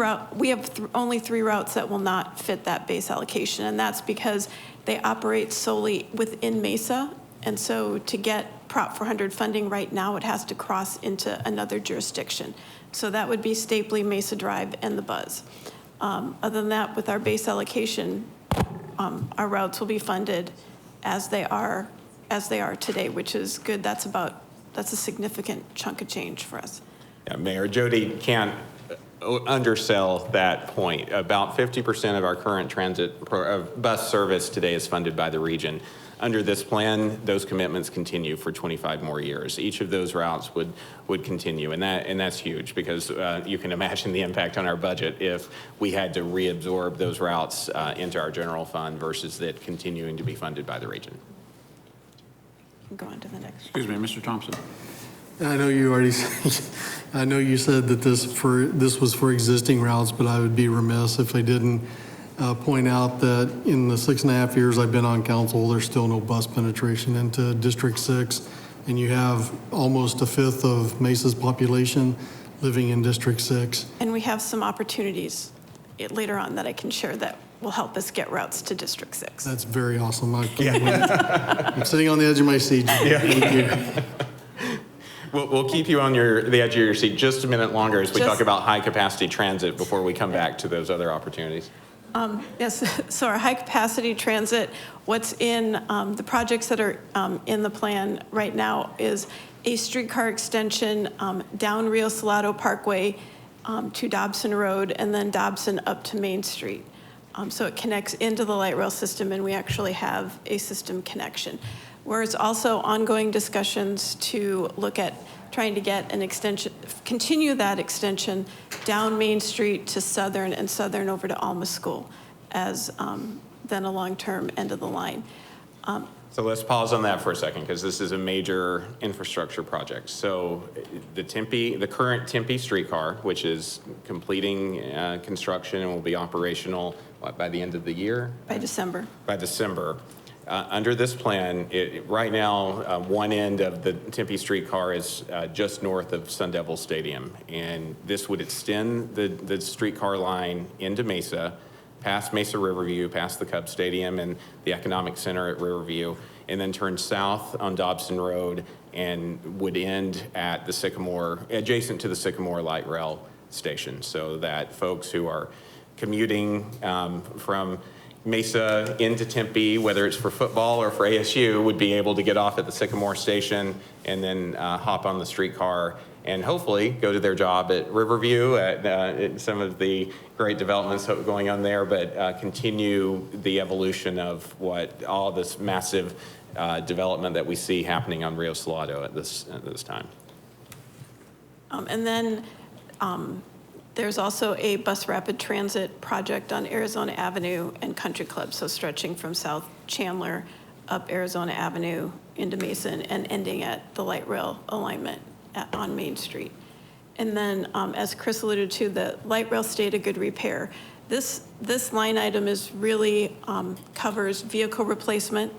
Speaker 17: have only 3 routes that will not fit that base allocation, and that's because they operate solely within Mesa, and so to get Prop 400 funding right now, it has to cross into another jurisdiction. So that would be Stapley, Mesa Drive, and the Buzz. Other than that, with our base allocation, our routes will be funded as they are today, which is good. That's a significant chunk of change for us.
Speaker 15: Yeah, Mayor, Jody can't undersell that point. About 50% of our current bus service today is funded by the region. Under this plan, those commitments continue for 25 more years. Each of those routes would continue, and that's huge because you can imagine the impact on our budget if we had to reabsorb those routes into our general fund versus it continuing to be funded by the region.
Speaker 17: Go on to the next.
Speaker 1: Excuse me, Mr. Thompson.
Speaker 8: I know you already, I know you said that this was for existing routes, but I would be remiss if I didn't point out that in the 6.5 years I've been on council, there's still no bus penetration into District 6, and you have almost 1/5 of Mesa's population living in District 6.
Speaker 17: And we have some opportunities later on that I can share that will help us get routes to District 6.
Speaker 8: That's very awesome. I can't wait. I'm sitting on the edge of my seat. Thank you.
Speaker 15: We'll keep you on the edge of your seat just a minute longer as we talk about high-capacity transit before we come back to those other opportunities.
Speaker 17: Yes, so our high-capacity transit, what's in the projects that are in the plan right now is a streetcar extension down Rio Salado Parkway to Dobson Road, and then Dobson up to Main Street. So it connects into the light rail system, and we actually have a system connection. Whereas also ongoing discussions to look at trying to get an extension, continue that extension down Main Street to Southern and Southern over to Alma School as then a long-term end of the line.
Speaker 15: So let's pause on that for a second, because this is a major infrastructure project. So the current Tempe streetcar, which is completing construction and will be operational, by the end of the year?
Speaker 17: By December.
Speaker 15: By December. Under this plan, right now, one end of the Tempe streetcar is just north of Sun Devil Stadium. And this would extend the streetcar line into Mesa, past Mesa Riverview, past the Cub Stadium and the Economic Center at Riverview, and then turn south on Dobson Road and would end at the Sycamore, adjacent to the Sycamore Light Rail Station, so that folks who are commuting from Mesa into Tempe, whether it's for football or for ASU, would be able to get off at the Sycamore Station and then hop on the streetcar and hopefully go to their job at Riverview, at some of the great developments going on there, but continue the evolution of what all this massive development that we see happening on Rio Salado at this time.
Speaker 17: And then there's also a bus rapid transit project on Arizona Avenue and Country Club, so stretching from South Chandler up Arizona Avenue into Mason and ending at the light rail alignment on Main Street. And then, as Chris alluded to, the light rail state of good repair. This line item is really covers vehicle replacement,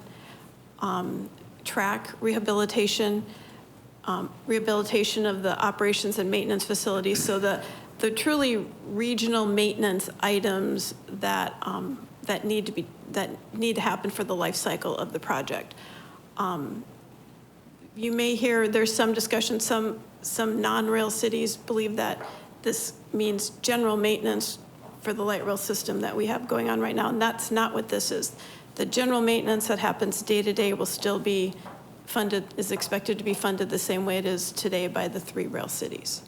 Speaker 17: track rehabilitation, rehabilitation of the operations and maintenance facilities. So the truly regional maintenance items that that need to happen for the life cycle of the project. You may hear there's some discussion, some non-rail cities believe that this means general maintenance for the light rail system that we have going on right now, and that's not what this is. The general maintenance that happens day to day will still be funded, is expected to be funded the same way it is today by the 3 rail cities.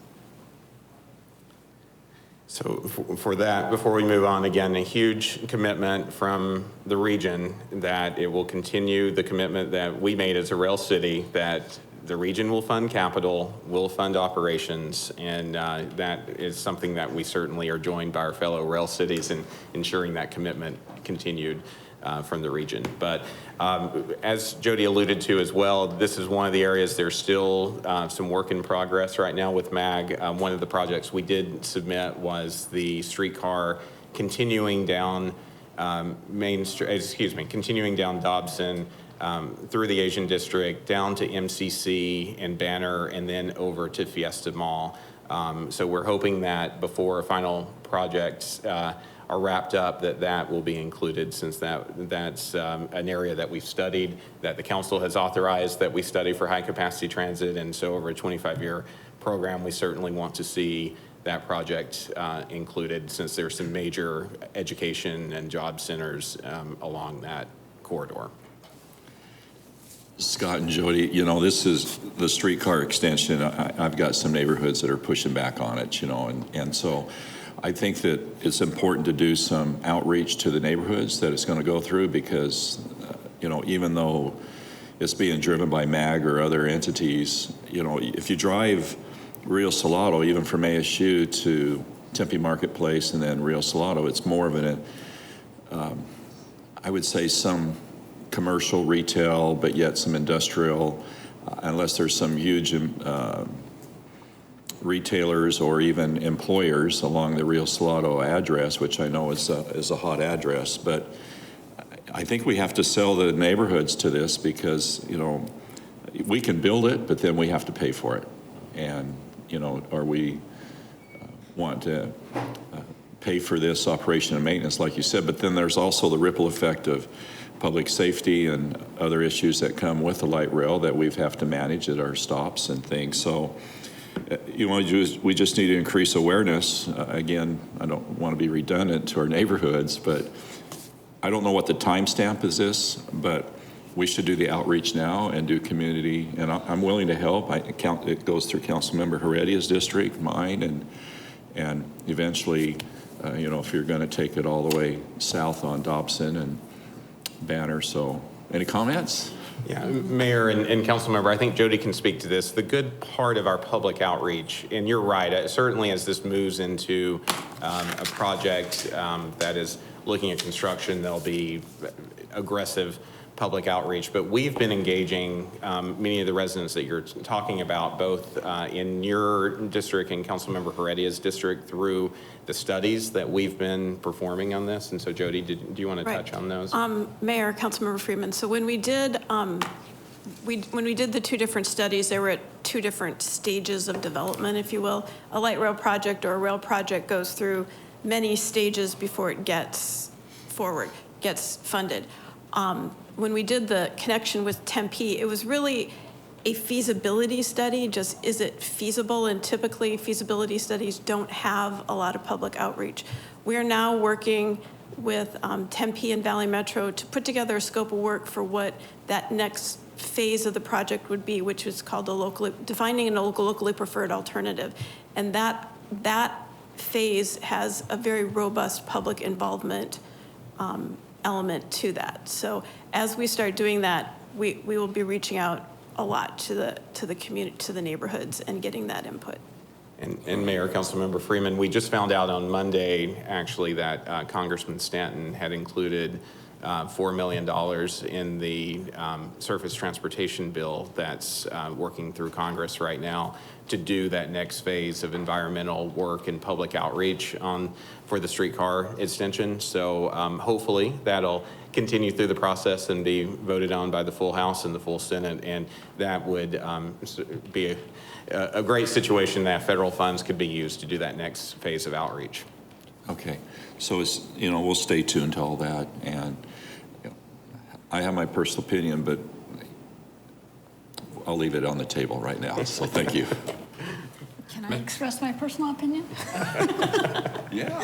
Speaker 15: So for that, before we move on, again, a huge commitment from the region that it will continue the commitment that we made as a rail city, that the region will fund capital, will fund operations, and that is something that we certainly are joined by our fellow rail cities in ensuring that commitment continued from the region. But as Jody alluded to as well, this is one of the areas there's still some work in progress right now with MAG. One of the projects we did submit was the streetcar continuing down continuing down Dobson through the Asian District, down to MCC and Banner, and then over to Fiesta Mall. So we're hoping that before final projects are wrapped up, that will be included, since that's an area that we've studied, that the council has authorized that we study for high capacity transit. And so over a 25-year program, we certainly want to see that project included, since there's some major education and job centers along that corridor.
Speaker 13: Scott and Jody, this is the streetcar extension. I've got some neighborhoods that are pushing back on it, and so I think that it's important to do some outreach to the neighborhoods that it's going to go through, because, even though it's being driven by MAG or other entities, if you drive Rio Salado, even from ASU to Tempe Marketplace and then Rio Salado, it's more of I would say some commercial retail, but yet some industrial, unless there's some huge retailers or even employers along the Rio Salado address, which I know is a hot address. But I think we have to sell the neighborhoods to this, because we can build it, but then we have to pay for it, and or we want to pay for this operation and maintenance, like you said. But then there's also the ripple effect of public safety and other issues that come with the light rail that we have to manage at our stops and things. So we just need to increase awareness. Again, I don't want to be redundant to our neighborhoods, but I don't know what the timestamp is this, but we should do the outreach now and do community, and I'm willing to help. It goes through Councilmember Heredia's district, mine, and eventually, if you're going to take it all the way south on Dobson and Banner. So any comments?
Speaker 15: Yeah, Mayor and council member, I think Jody can speak to this. The good part of our public outreach, and you're right, certainly as this moves into a project that is looking at construction, there'll be aggressive public outreach, but we've been engaging many of the residents that you're talking about, both in your district and Councilmember Heredia's district, through the studies that we've been performing on this. And so, Jody, do you want to touch on those?
Speaker 17: Mayor, Councilmember Freeman. So when we did the two different studies, they were at two different stages of development, if you will. A light rail project or a rail project goes through many stages before it gets forward, gets funded. When we did the connection with Tempe, it was really a feasibility study, just is it feasible? And typically feasibility studies don't have a lot of public outreach. We are now working with Tempe and Valley Metro to put together a scope of work for what that next phase of the project would be, which is called defining a locally preferred alternative. And that phase has a very robust public involvement element to that. So as we start doing that, we will be reaching out a lot to the community, to the neighborhoods, and getting that input.
Speaker 15: And Mayor, Councilmember Freeman, we just found out on Monday, actually, that Congressman Stanton had included $4 million in the surface transportation bill that's working through Congress right now to do that next phase of environmental work and public outreach for the streetcar extension. So hopefully that'll continue through the process and be voted on by the full House and the full Senate, and that would be a great situation that federal funds could be used to do that next phase of outreach.
Speaker 13: Okay, so it's, we'll stay tuned to all that, and I have my personal opinion, but I'll leave it on the table right now, so thank you.
Speaker 11: Can I express my personal opinion?
Speaker 13: Yeah.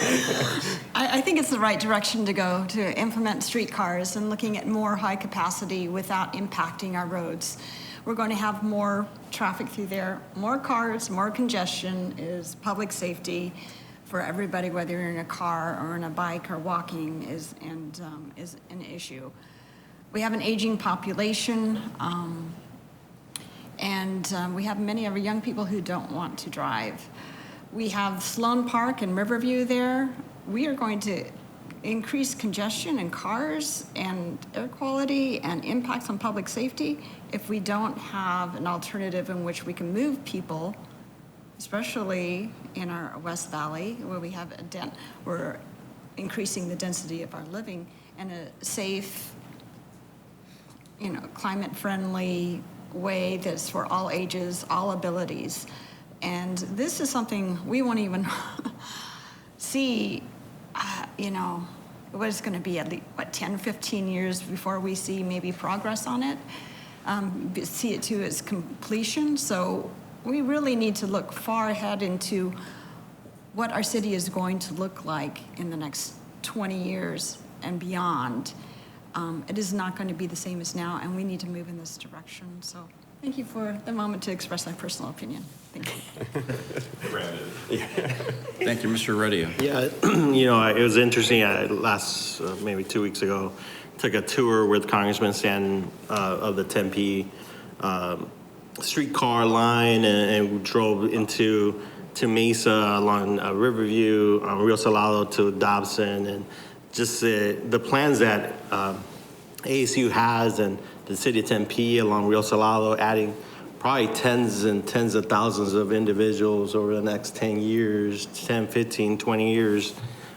Speaker 11: I think it's the right direction to go to implement streetcars and looking at more high capacity without impacting our roads. We're going to have more traffic through there, more cars, more congestion is public safety for everybody, whether you're in a car or in a bike or walking is an issue. We have an aging population, and we have many of our young people who don't want to drive. We have Sloan Park and Riverview there. We are going to increase congestion in cars and air quality and impacts on public safety if we don't have an alternative in which we can move people, especially in our West Valley, where we have we're increasing the density of our living in a safe, climate-friendly way that's for all ages, all abilities. And this is something we won't even see, what it's going to be at least, 10, 15 years before we see maybe progress on it, see it to its completion. So we really need to look far ahead into what our city is going to look like in the next 20 years and beyond. It is not going to be the same as now, and we need to move in this direction. So thank you for the moment to express my personal opinion. Thank you.
Speaker 1: Thank you, Mr. Heredia.
Speaker 9: Yeah, it was interesting. Last maybe 2 weeks ago, took a tour with Congressman Stanton of the Tempe streetcar line, and we drove to Mesa along Riverview, Rio Salado to Dobson, and just the plans that ASU has and the city of Tempe along Rio Salado, adding probably tens and tens of thousands of individuals over the next 10 years, 10, 15, 20 years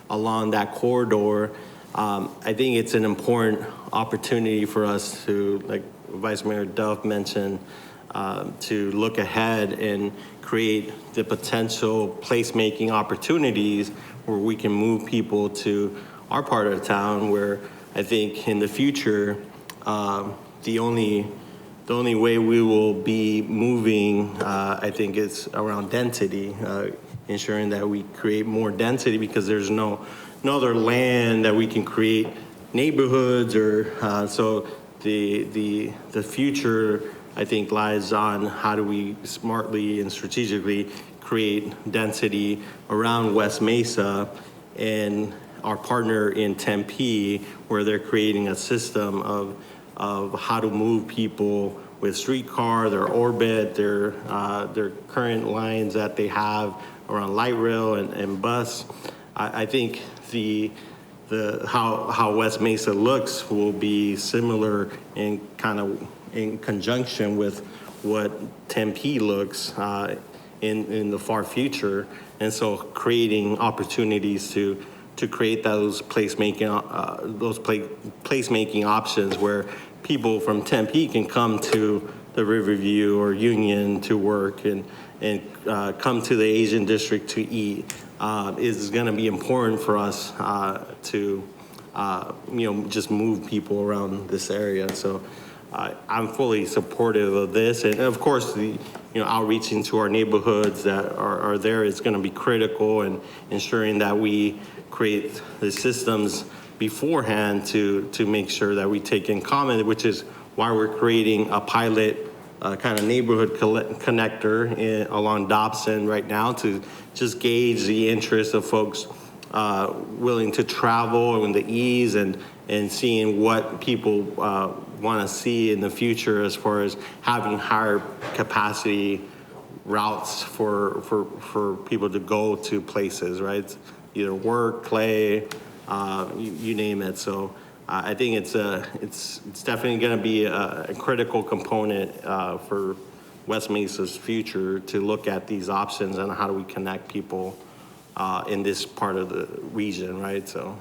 Speaker 9: along that corridor. I think it's an important opportunity for us to, like Vice Mayor Duff mentioned, to look ahead and create the potential placemaking opportunities where we can move people to our part of town, where I think in the future, the only way we will be moving, I think, is around density, ensuring that we create more density, because there's no other land that we can create neighborhoods or so the future, I think, lies on how do we smartly and strategically create density around West Mesa, and our partner in Tempe, where they're creating a system of how to move people with streetcar, their orbit, their current lines that they have around light rail and bus. I think the how West Mesa looks will be similar in kind of in conjunction with what Tempe looks in the far future. And so creating opportunities to create those placemaking options where people from Tempe can come to the Riverview or Union to work and come to the Asian district to eat is going to be important for us to just move people around this area. So I'm fully supportive of this, and of course the outreaching to our neighborhoods that are there is going to be critical, and ensuring that we create the systems beforehand to make sure that we take in comment, which is why we're creating a pilot kind of neighborhood connector along Dobson right now to just gauge the interest of folks willing to travel and the ease and seeing what people want to see in the future as far as having higher capacity routes for people to go to places, right? Either work, play, you name it. So I think it's definitely going to be a critical component for West Mesa's future to look at these options and how do we connect people in this part of the region, right? So.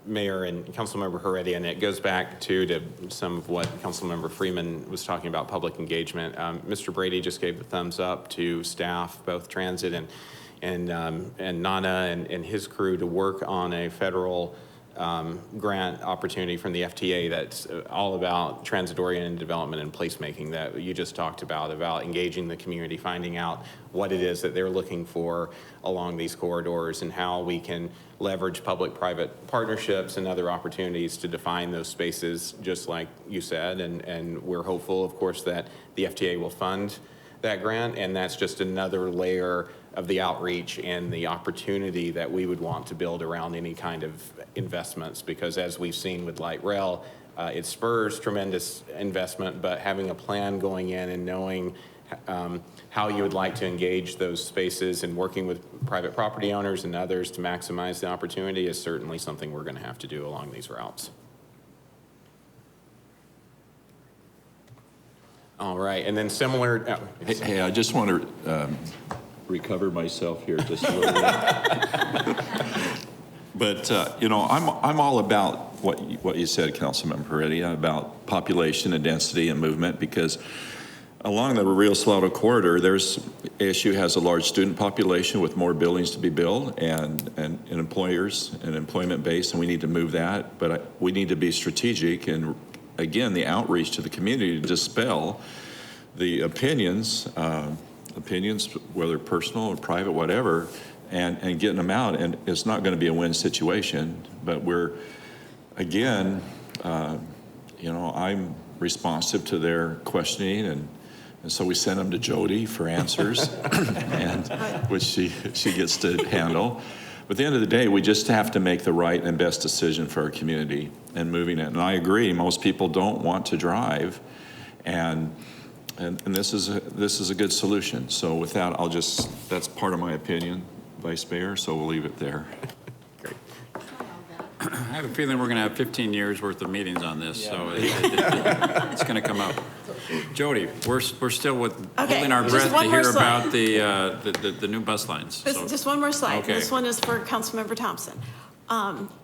Speaker 15: Mayor and Councilmember Heredia, and it goes back to some of what Councilmember Freeman was talking about, public engagement. Mr. Brady just gave the thumbs up to staff, both transit and Nana and his crew, to work on a federal grant opportunity from the FTA that's all about transit-oriented development and placemaking that you just talked about engaging the community, finding out what it is that they're looking for along these corridors and how we can leverage public-private partnerships and other opportunities to define those spaces, just like you said. And we're hopeful, of course, that the FTA will fund that grant, and that's just another layer of the outreach and the opportunity that we would want to build around any kind of investments, because as we've seen with light rail, it spurs tremendous investment, but having a plan going in and knowing how you would like to engage those spaces and working with private property owners and others to maximize the opportunity is certainly something we're going to have to do along these routes. All right, and then similar.
Speaker 13: Hey, I just want to recover myself here just a little bit. But I'm all about what you said, Councilmember Heredia, about population and density and movement, because along the Rio Salado corridor, ASU has a large student population with more buildings to be built and employers and employment base, and we need to move that. But we need to be strategic and, again, the outreach to the community to dispel the opinions, whether personal or private, whatever, and getting them out. And it's not going to be a win situation, but we're, again, I'm responsive to their questioning, and so we send them to Jody for answers, and which she gets to handle. But at the end of the day, we just have to make the right and best decision for our community and moving it. And I agree, most people don't want to drive, and this is a good solution. So with that, that's part of my opinion, Vice Mayor, so we'll leave it there.
Speaker 1: Great. I have a feeling we're going to have 15 years worth of meetings on this, so it's going to come up. Jody, we're still holding our breath to hear about the new bus lines.
Speaker 17: Just one more slide.
Speaker 1: Okay.
Speaker 17: This one is for Councilmember Thompson.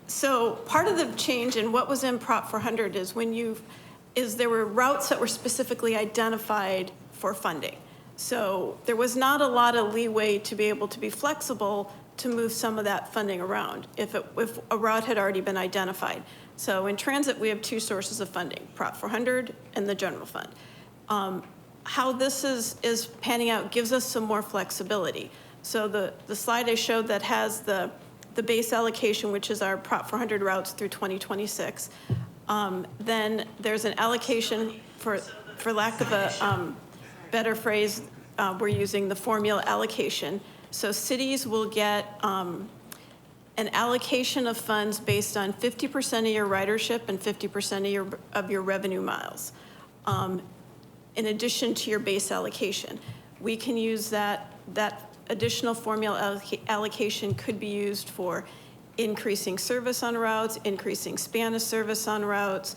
Speaker 17: So part of the change in what was in Prop 400 is there were routes that were specifically identified for funding. So there was not a lot of leeway to be able to be flexible to move some of that funding around if a route had already been identified. So in transit, we have two sources of funding, Prop 400 and the general fund. How this is panning out gives us some more flexibility. So the slide I showed that has the base allocation, which is our Prop 400 routes through 2026, then there's an allocation, for lack of a better phrase, we're using the formula allocation. So cities will get an allocation of funds based on 50% of your ridership and 50% of your revenue miles, in addition to your base allocation. We can use that additional formula allocation could be used for increasing service on routes, increasing span of service on routes.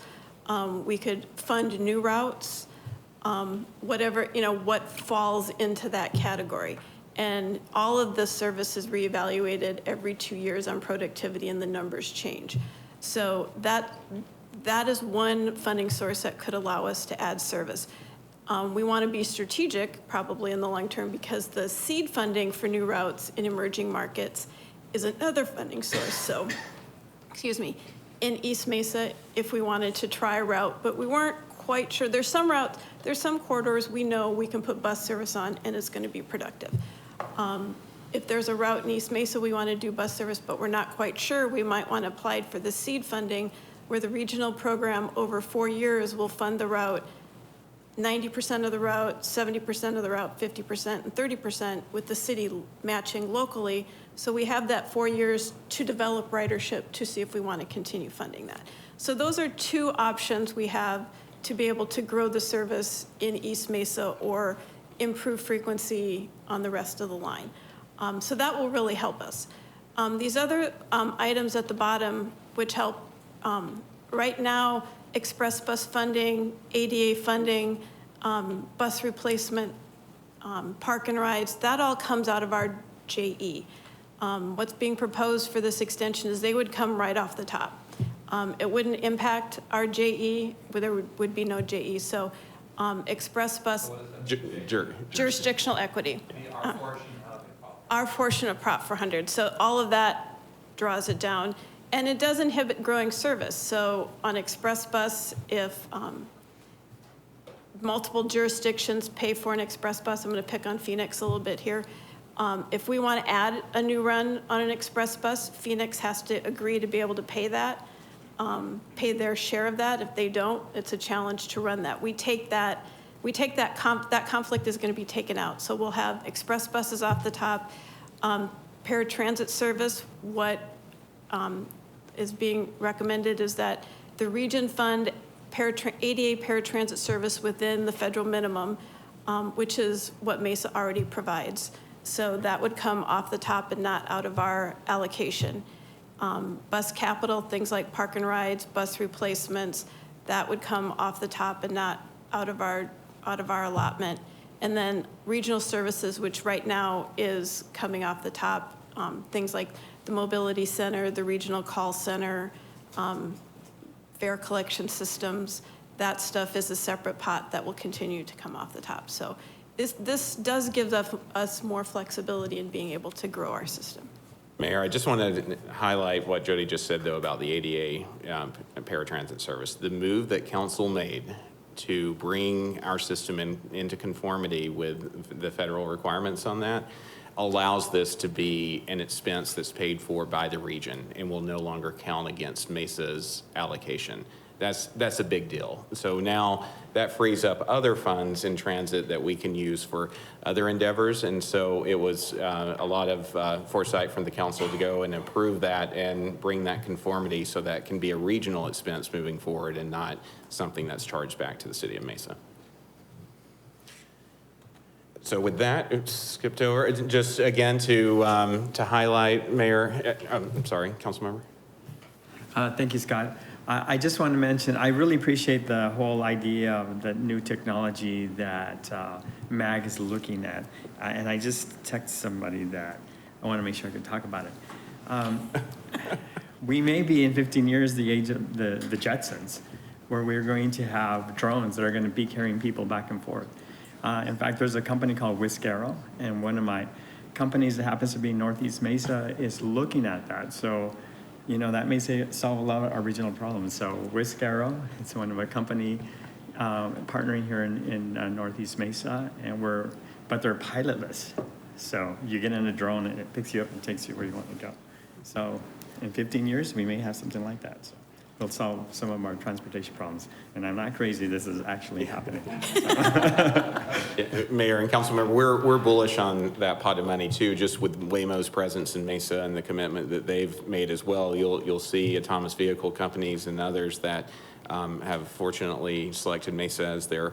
Speaker 17: We could fund new routes, whatever, what falls into that category. And all of this service is reevaluated every 2 years on productivity, and the numbers change. So that is one funding source that could allow us to add service. We want to be strategic, probably in the long term, because the seed funding for new routes in emerging markets is another funding source. So, excuse me, in East Mesa, if we wanted to try a route, but we weren't quite sure. There's some routes, there's some corridors we know we can put bus service on and it's going to be productive. If there's a route in East Mesa we want to do bus service, but we're not quite sure, we might want to apply for the seed funding, where the regional program over 4 years will fund the route, 90% of the route, 70% of the route, 50%, and 30%, with the city matching locally. So we have that 4 years to develop ridership to see if we want to continue funding that. So those are two options we have to be able to grow the service in East Mesa or improve frequency on the rest of the line. So that will really help us. These other items at the bottom, which help right now, express bus funding, ADA funding, bus replacement, park and rides, that all comes out of our JE. What's being proposed for this extension is they would come right off the top. It wouldn't impact our JE, but there would be no JE. So express bus, jurisdictional equity. Our portion of Prop 400. So all of that draws it down. And it does inhibit growing service. So on express bus, if multiple jurisdictions pay for an express bus, I'm going to pick on Phoenix a little bit here. If we want to add a new run on an express bus, Phoenix has to agree to be able to pay that, pay their share of that. If they don't, it's a challenge to run that. That conflict is going to be taken out. So we'll have express buses off the top, paratransit service. What is being recommended is that the region fund ADA paratransit service within the federal minimum, which is what Mesa already provides. So that would come off the top and not out of our allocation. Bus capital, things like park and rides, bus replacements, that would come off the top and not out of our allotment. And then regional services, which right now is coming off the top, things like the mobility center, the regional call center, fare collection systems, that stuff is a separate pot that will continue to come off the top. So this does give us more flexibility in being able to grow our system.
Speaker 15: Mayor, I just wanted to highlight what Jody just said, though, about the ADA paratransit service. The move that council made to bring our system into conformity with the federal requirements on that allows this to be an expense that's paid for by the region and will no longer count against Mesa's allocation. That's a big deal. So now that frees up other funds in transit that we can use for other endeavors. And so it was a lot of foresight from the council to go and approve that and bring that conformity so that can be a regional expense moving forward and not something that's charged back to the city of Mesa. So with that, oops, skipped over. Just again to highlight, Mayor, I'm sorry, Councilmember.
Speaker 6: Thank you, Scott. I just want to mention, I really appreciate the whole idea of the new technology that MAG is looking at. And I just texted somebody that I want to make sure I can talk about it. We may be in 15 years the age of the Jetsons, where we're going to have drones that are going to be carrying people back and forth. In fact, there's a company called Whiskero, and one of my companies that happens to be in Northeast Mesa is looking at that. So, you know, that may solve a lot of our regional problems. So Whiskero, it's one of a company partnering here in Northeast Mesa, and but they're pilotless. So you get in a drone and it picks you up and takes you where you want to go. So in 15 years, we may have something like that. So it'll solve some of our transportation problems. And I'm not crazy, this is actually happening.
Speaker 15: Mayor and Councilmember, we're bullish on that pot of money too, just with Waymo's presence in Mesa and the commitment that they've made as well. You'll see autonomous vehicle companies and others that have fortunately selected Mesa as their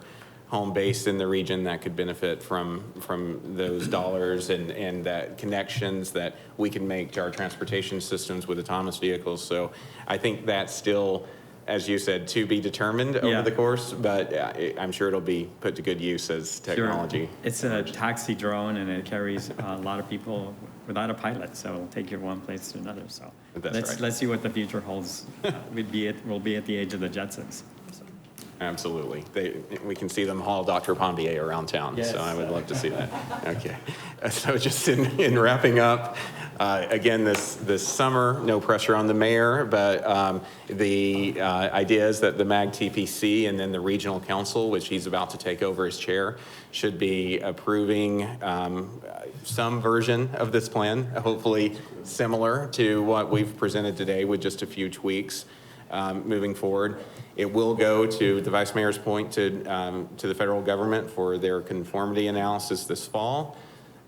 Speaker 15: home base in the region that could benefit from those dollars and that connections that we can make to our transportation systems with autonomous vehicles. So I think that's still, as you said, to be determined over the course, but I'm sure it'll be put to good use as technology.
Speaker 6: Sure. It's a taxi drone and it carries a lot of people without a pilot, so it'll take you from one place to another. So let's see what the future holds. We'll be at the age of the Jetsons. So.
Speaker 15: Absolutely. We can see them haul Dr. Pombier around town, so I would love to see that. Okay. So just in wrapping up, again, this summer, no pressure on the mayor, but the idea is that the MAG TPC and then the regional council, which he's about to take over as chair, should be approving some version of this plan, hopefully similar to what we've presented today with just a few tweaks moving forward. It will go, to the vice mayor's point, to the federal government for their conformity analysis this fall.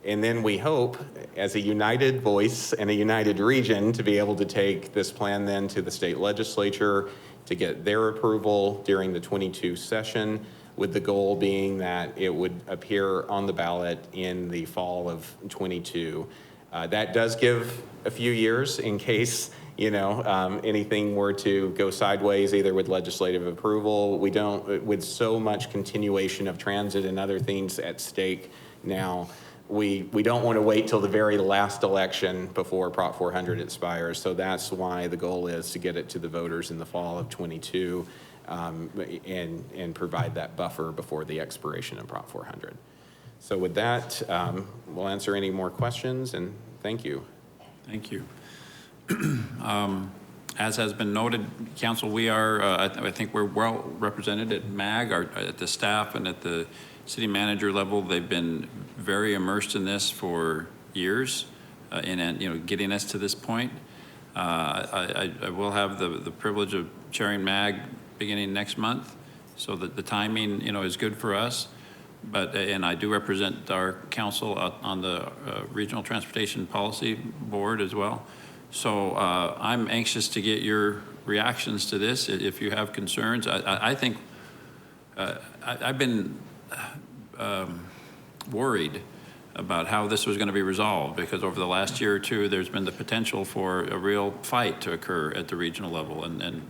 Speaker 15: And then we hope, as a united voice and a united region, to be able to take this plan then to the state legislature to get their approval during the 22 session, with the goal being that it would appear on the ballot in the fall of 22. That does give a few years in case anything were to go sideways, either with legislative approval. We don't, with so much continuation of transit and other things at stake now, we don't want to wait till the very last election before Prop 400 expires. So that's why the goal is to get it to the voters in the fall of 22 and provide that buffer before the expiration of Prop 400. So with that, we'll answer any more questions, and thank you.
Speaker 1: Thank you. As has been noted, Council, we are, I think we're well represented at MAG, at the staff and at the city manager level. They've been very immersed in this for years, in getting us to this point. I will have the privilege of chairing MAG beginning next month, so that the timing, is good for us. But, and I do represent our council on the Regional Transportation Policy Board as well. So I'm anxious to get your reactions to this. If you have concerns, I think I've been worried about how this was going to be resolved, because over the last year or two, there's been the potential for a real fight to occur at the regional level, and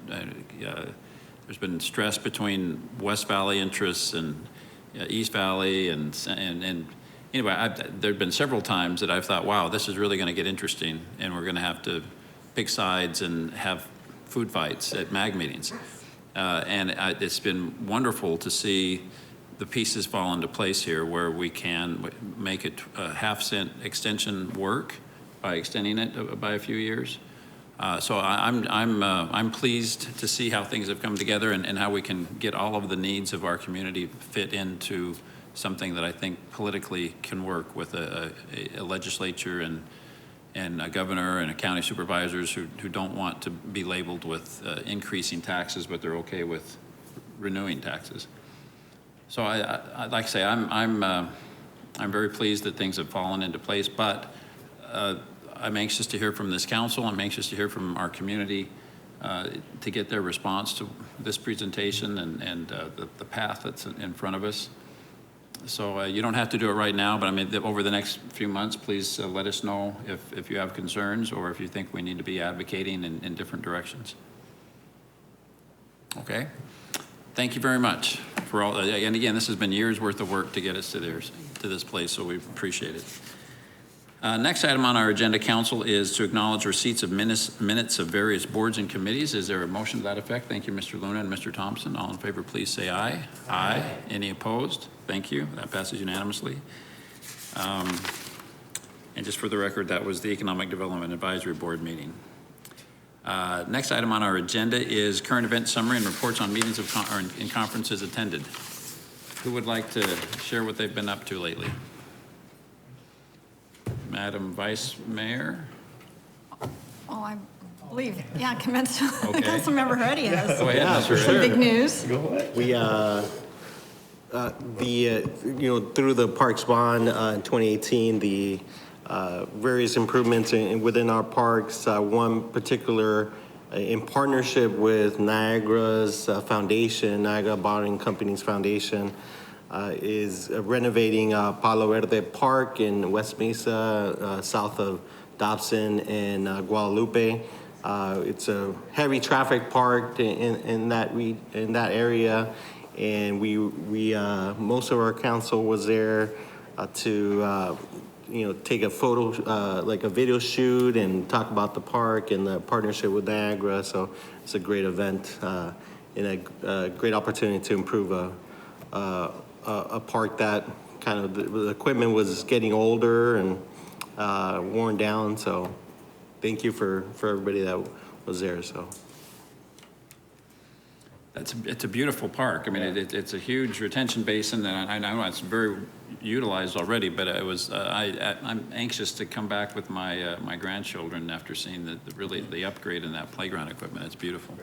Speaker 1: there's been stress between West Valley interests and East Valley, and anyway, there have been several times that I've thought, wow, this is really going to get interesting, and we're going to have to pick sides and have food fights at MAG meetings. It's been wonderful to see the pieces fall into place here, where we can make it a half-cent extension work by extending it by a few years. So I'm pleased to see how things have come together, and how we can get all of the needs of our community fit into something that I think politically can work with a legislature and a governor and a county supervisors who don't want to be labeled with increasing taxes, but they're okay with renewing taxes. So I'd like to say I'm very pleased that things have fallen into place, but I'm anxious to hear from this council. I'm anxious to hear from our community to get their response to this presentation and the path that's in front of us. So you don't have to do it right now, but I mean, over the next few months, please let us know if you have concerns, or if you think we need to be advocating in different directions. Okay. Thank you very much for all, and again, this has been years worth of work to get us to this place, so we appreciate it. Next item on our agenda, Council, is to acknowledge receipts of minutes of various boards and committees. Is there a motion to that effect? Thank you, Mr. Luna and Mr. Thompson. All in favor, please say aye. Aye. Any opposed? Thank you. That passes unanimously. And just for the record, that was the Economic Development Advisory Board meeting. Next item on our agenda is current event summary and reports on meetings and conferences attended. Who would like to share what they've been up to lately? Madam Vice Mayor?
Speaker 11: Oh, I believe, yeah,
Speaker 1: Okay.
Speaker 11: Councilmember Hardy has
Speaker 1: Go ahead, Mr.
Speaker 11: some big news.
Speaker 9: We, through the Parks Bond in 2018, the various improvements within our parks, one particular in partnership with Niagara's foundation, Niagara Bottling Company's foundation, is renovating Palo Verde Park in West Mesa, south of Dobson and Guadalupe. It's a heavy traffic park in that area, and we most of our council was there to take a photo, like a video shoot, and talk about the park and the partnership with Niagara. So it's a great event and a great opportunity to improve a park that kind of the equipment was getting older and worn down. So thank you for everybody that was there. So
Speaker 1: It's a beautiful park. I mean, it's a huge retention basin, and I know it's very utilized already, but it was, I'm anxious to come back with my my grandchildren after seeing the upgrade in that playground equipment. It's beautiful.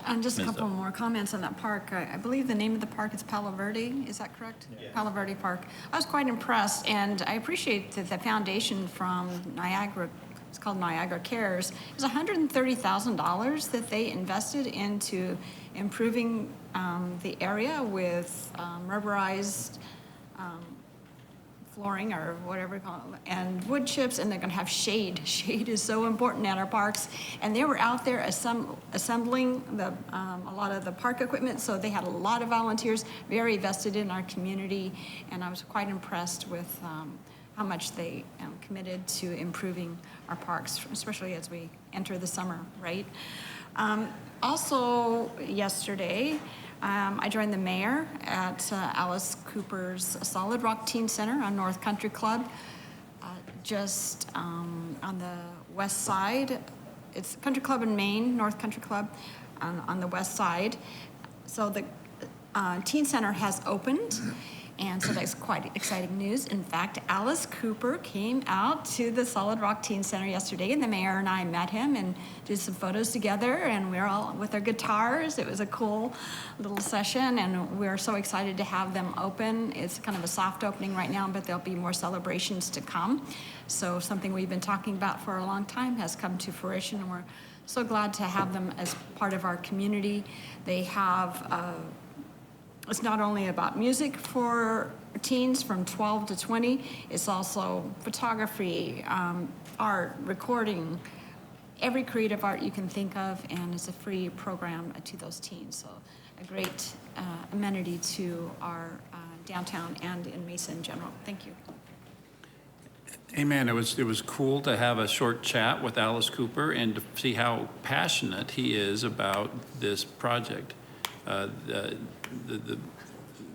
Speaker 11: And just a couple more comments on that park. I believe the name of the park is Palo Verde, is that correct? Yeah. Palo Verde Park. I was quite impressed, and I appreciate that the foundation from Niagara, it's called Niagara Cares, it was $130,000 that they invested into improving the area with rubberized flooring or whatever you call it, and wood chips, and they're going to have shade. Shade is so important at our parks, and they were out there assembling a lot of the park equipment, so they had a lot of volunteers, very vested in our community, and I was quite impressed with how much they committed to improving our parks, especially as we enter the summer, right? Also, yesterday, I joined the mayor at Alice Cooper's Solid Rock Teen Center on North Country Club, just on the west side. It's Country Club in Maine, North Country Club on the west side. So the Teen Center has opened, and so that's quite exciting news. In fact, Alice Cooper came out to the Solid Rock Teen Center yesterday, and the mayor and I met him and did some photos together, and we were all with our guitars. It was a cool little session, and we're so excited to have them open. It's kind of a soft opening right now, but there'll be more celebrations to come. So something we've been talking about for a long time has come to fruition, and we're so glad to have them as part of our community. They have it's not only about music for teens from 12 to 20, it's also photography, art, recording, every creative art you can think of, and it's a free program to those teens. So a great amenity to our downtown and in Mesa in general. Thank you.
Speaker 1: Amen. It was cool to have a short chat with Alice Cooper and to see how passionate he is about this project.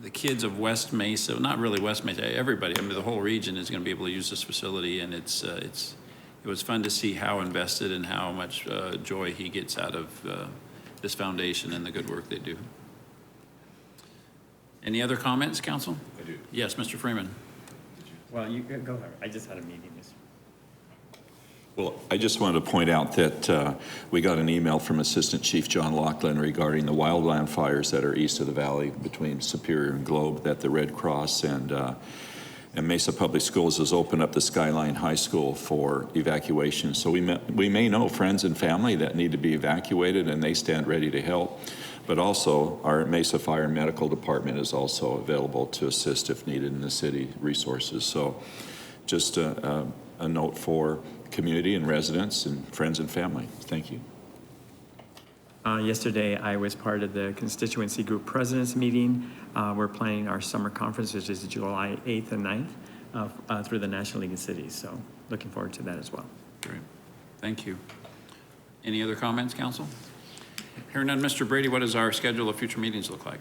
Speaker 1: The kids of West Mesa, not really West Mesa, everybody, I mean, the whole region is going to be able to use this facility, and it was fun to see how invested and how much joy he gets out of this foundation and the good work they do. Any other comments, Council?
Speaker 13: I do.
Speaker 1: Yes, Mr. Freeman.
Speaker 6: Well, you go ahead. I just had a meeting.
Speaker 13: Well, I just wanted to point out that we got an email from Assistant Chief John Laughlin regarding the wildland fires that are east of the valley between Superior and Globe, that the Red Cross and Mesa Public Schools has opened up the Skyline High School for evacuation. So we may know friends and family that need to be evacuated, and they stand ready to help. But also, our Mesa Fire and Medical Department is also available to assist if needed in the city resources. So just a note for community and residents and friends and family. Thank you.
Speaker 6: Yesterday, I was part of the constituency group presidents meeting. We're planning our summer conference, which is July 8th and 9th, through the National League of Cities. So looking forward to that as well.
Speaker 1: Great. Thank you. Any other comments, Council? Hearing none, Mr. Brady, what does our schedule of future meetings look like?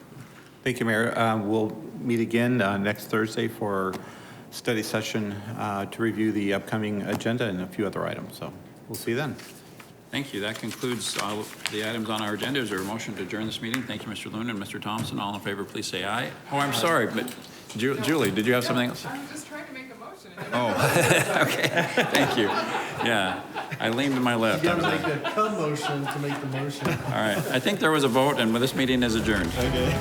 Speaker 12: Thank you, Mayor. We'll meet again next Thursday for study session to review the upcoming agenda and a few other items. So we'll see you then.
Speaker 1: Thank you. That concludes all of the items on our agenda. Is there a motion to adjourn this meeting? Thank you, Mr. Loon and Mr. Thompson. All in favor, please say aye. Oh, I'm sorry, but Julie, did you have something else?
Speaker 10: I'm just trying to make a motion.
Speaker 1: Oh, okay. Thank you. Yeah, I leaned to my left.
Speaker 8: You gotta make a motion to make the motion.
Speaker 1: All right. I think there was a vote, and this meeting is adjourned.
Speaker 8: Okay.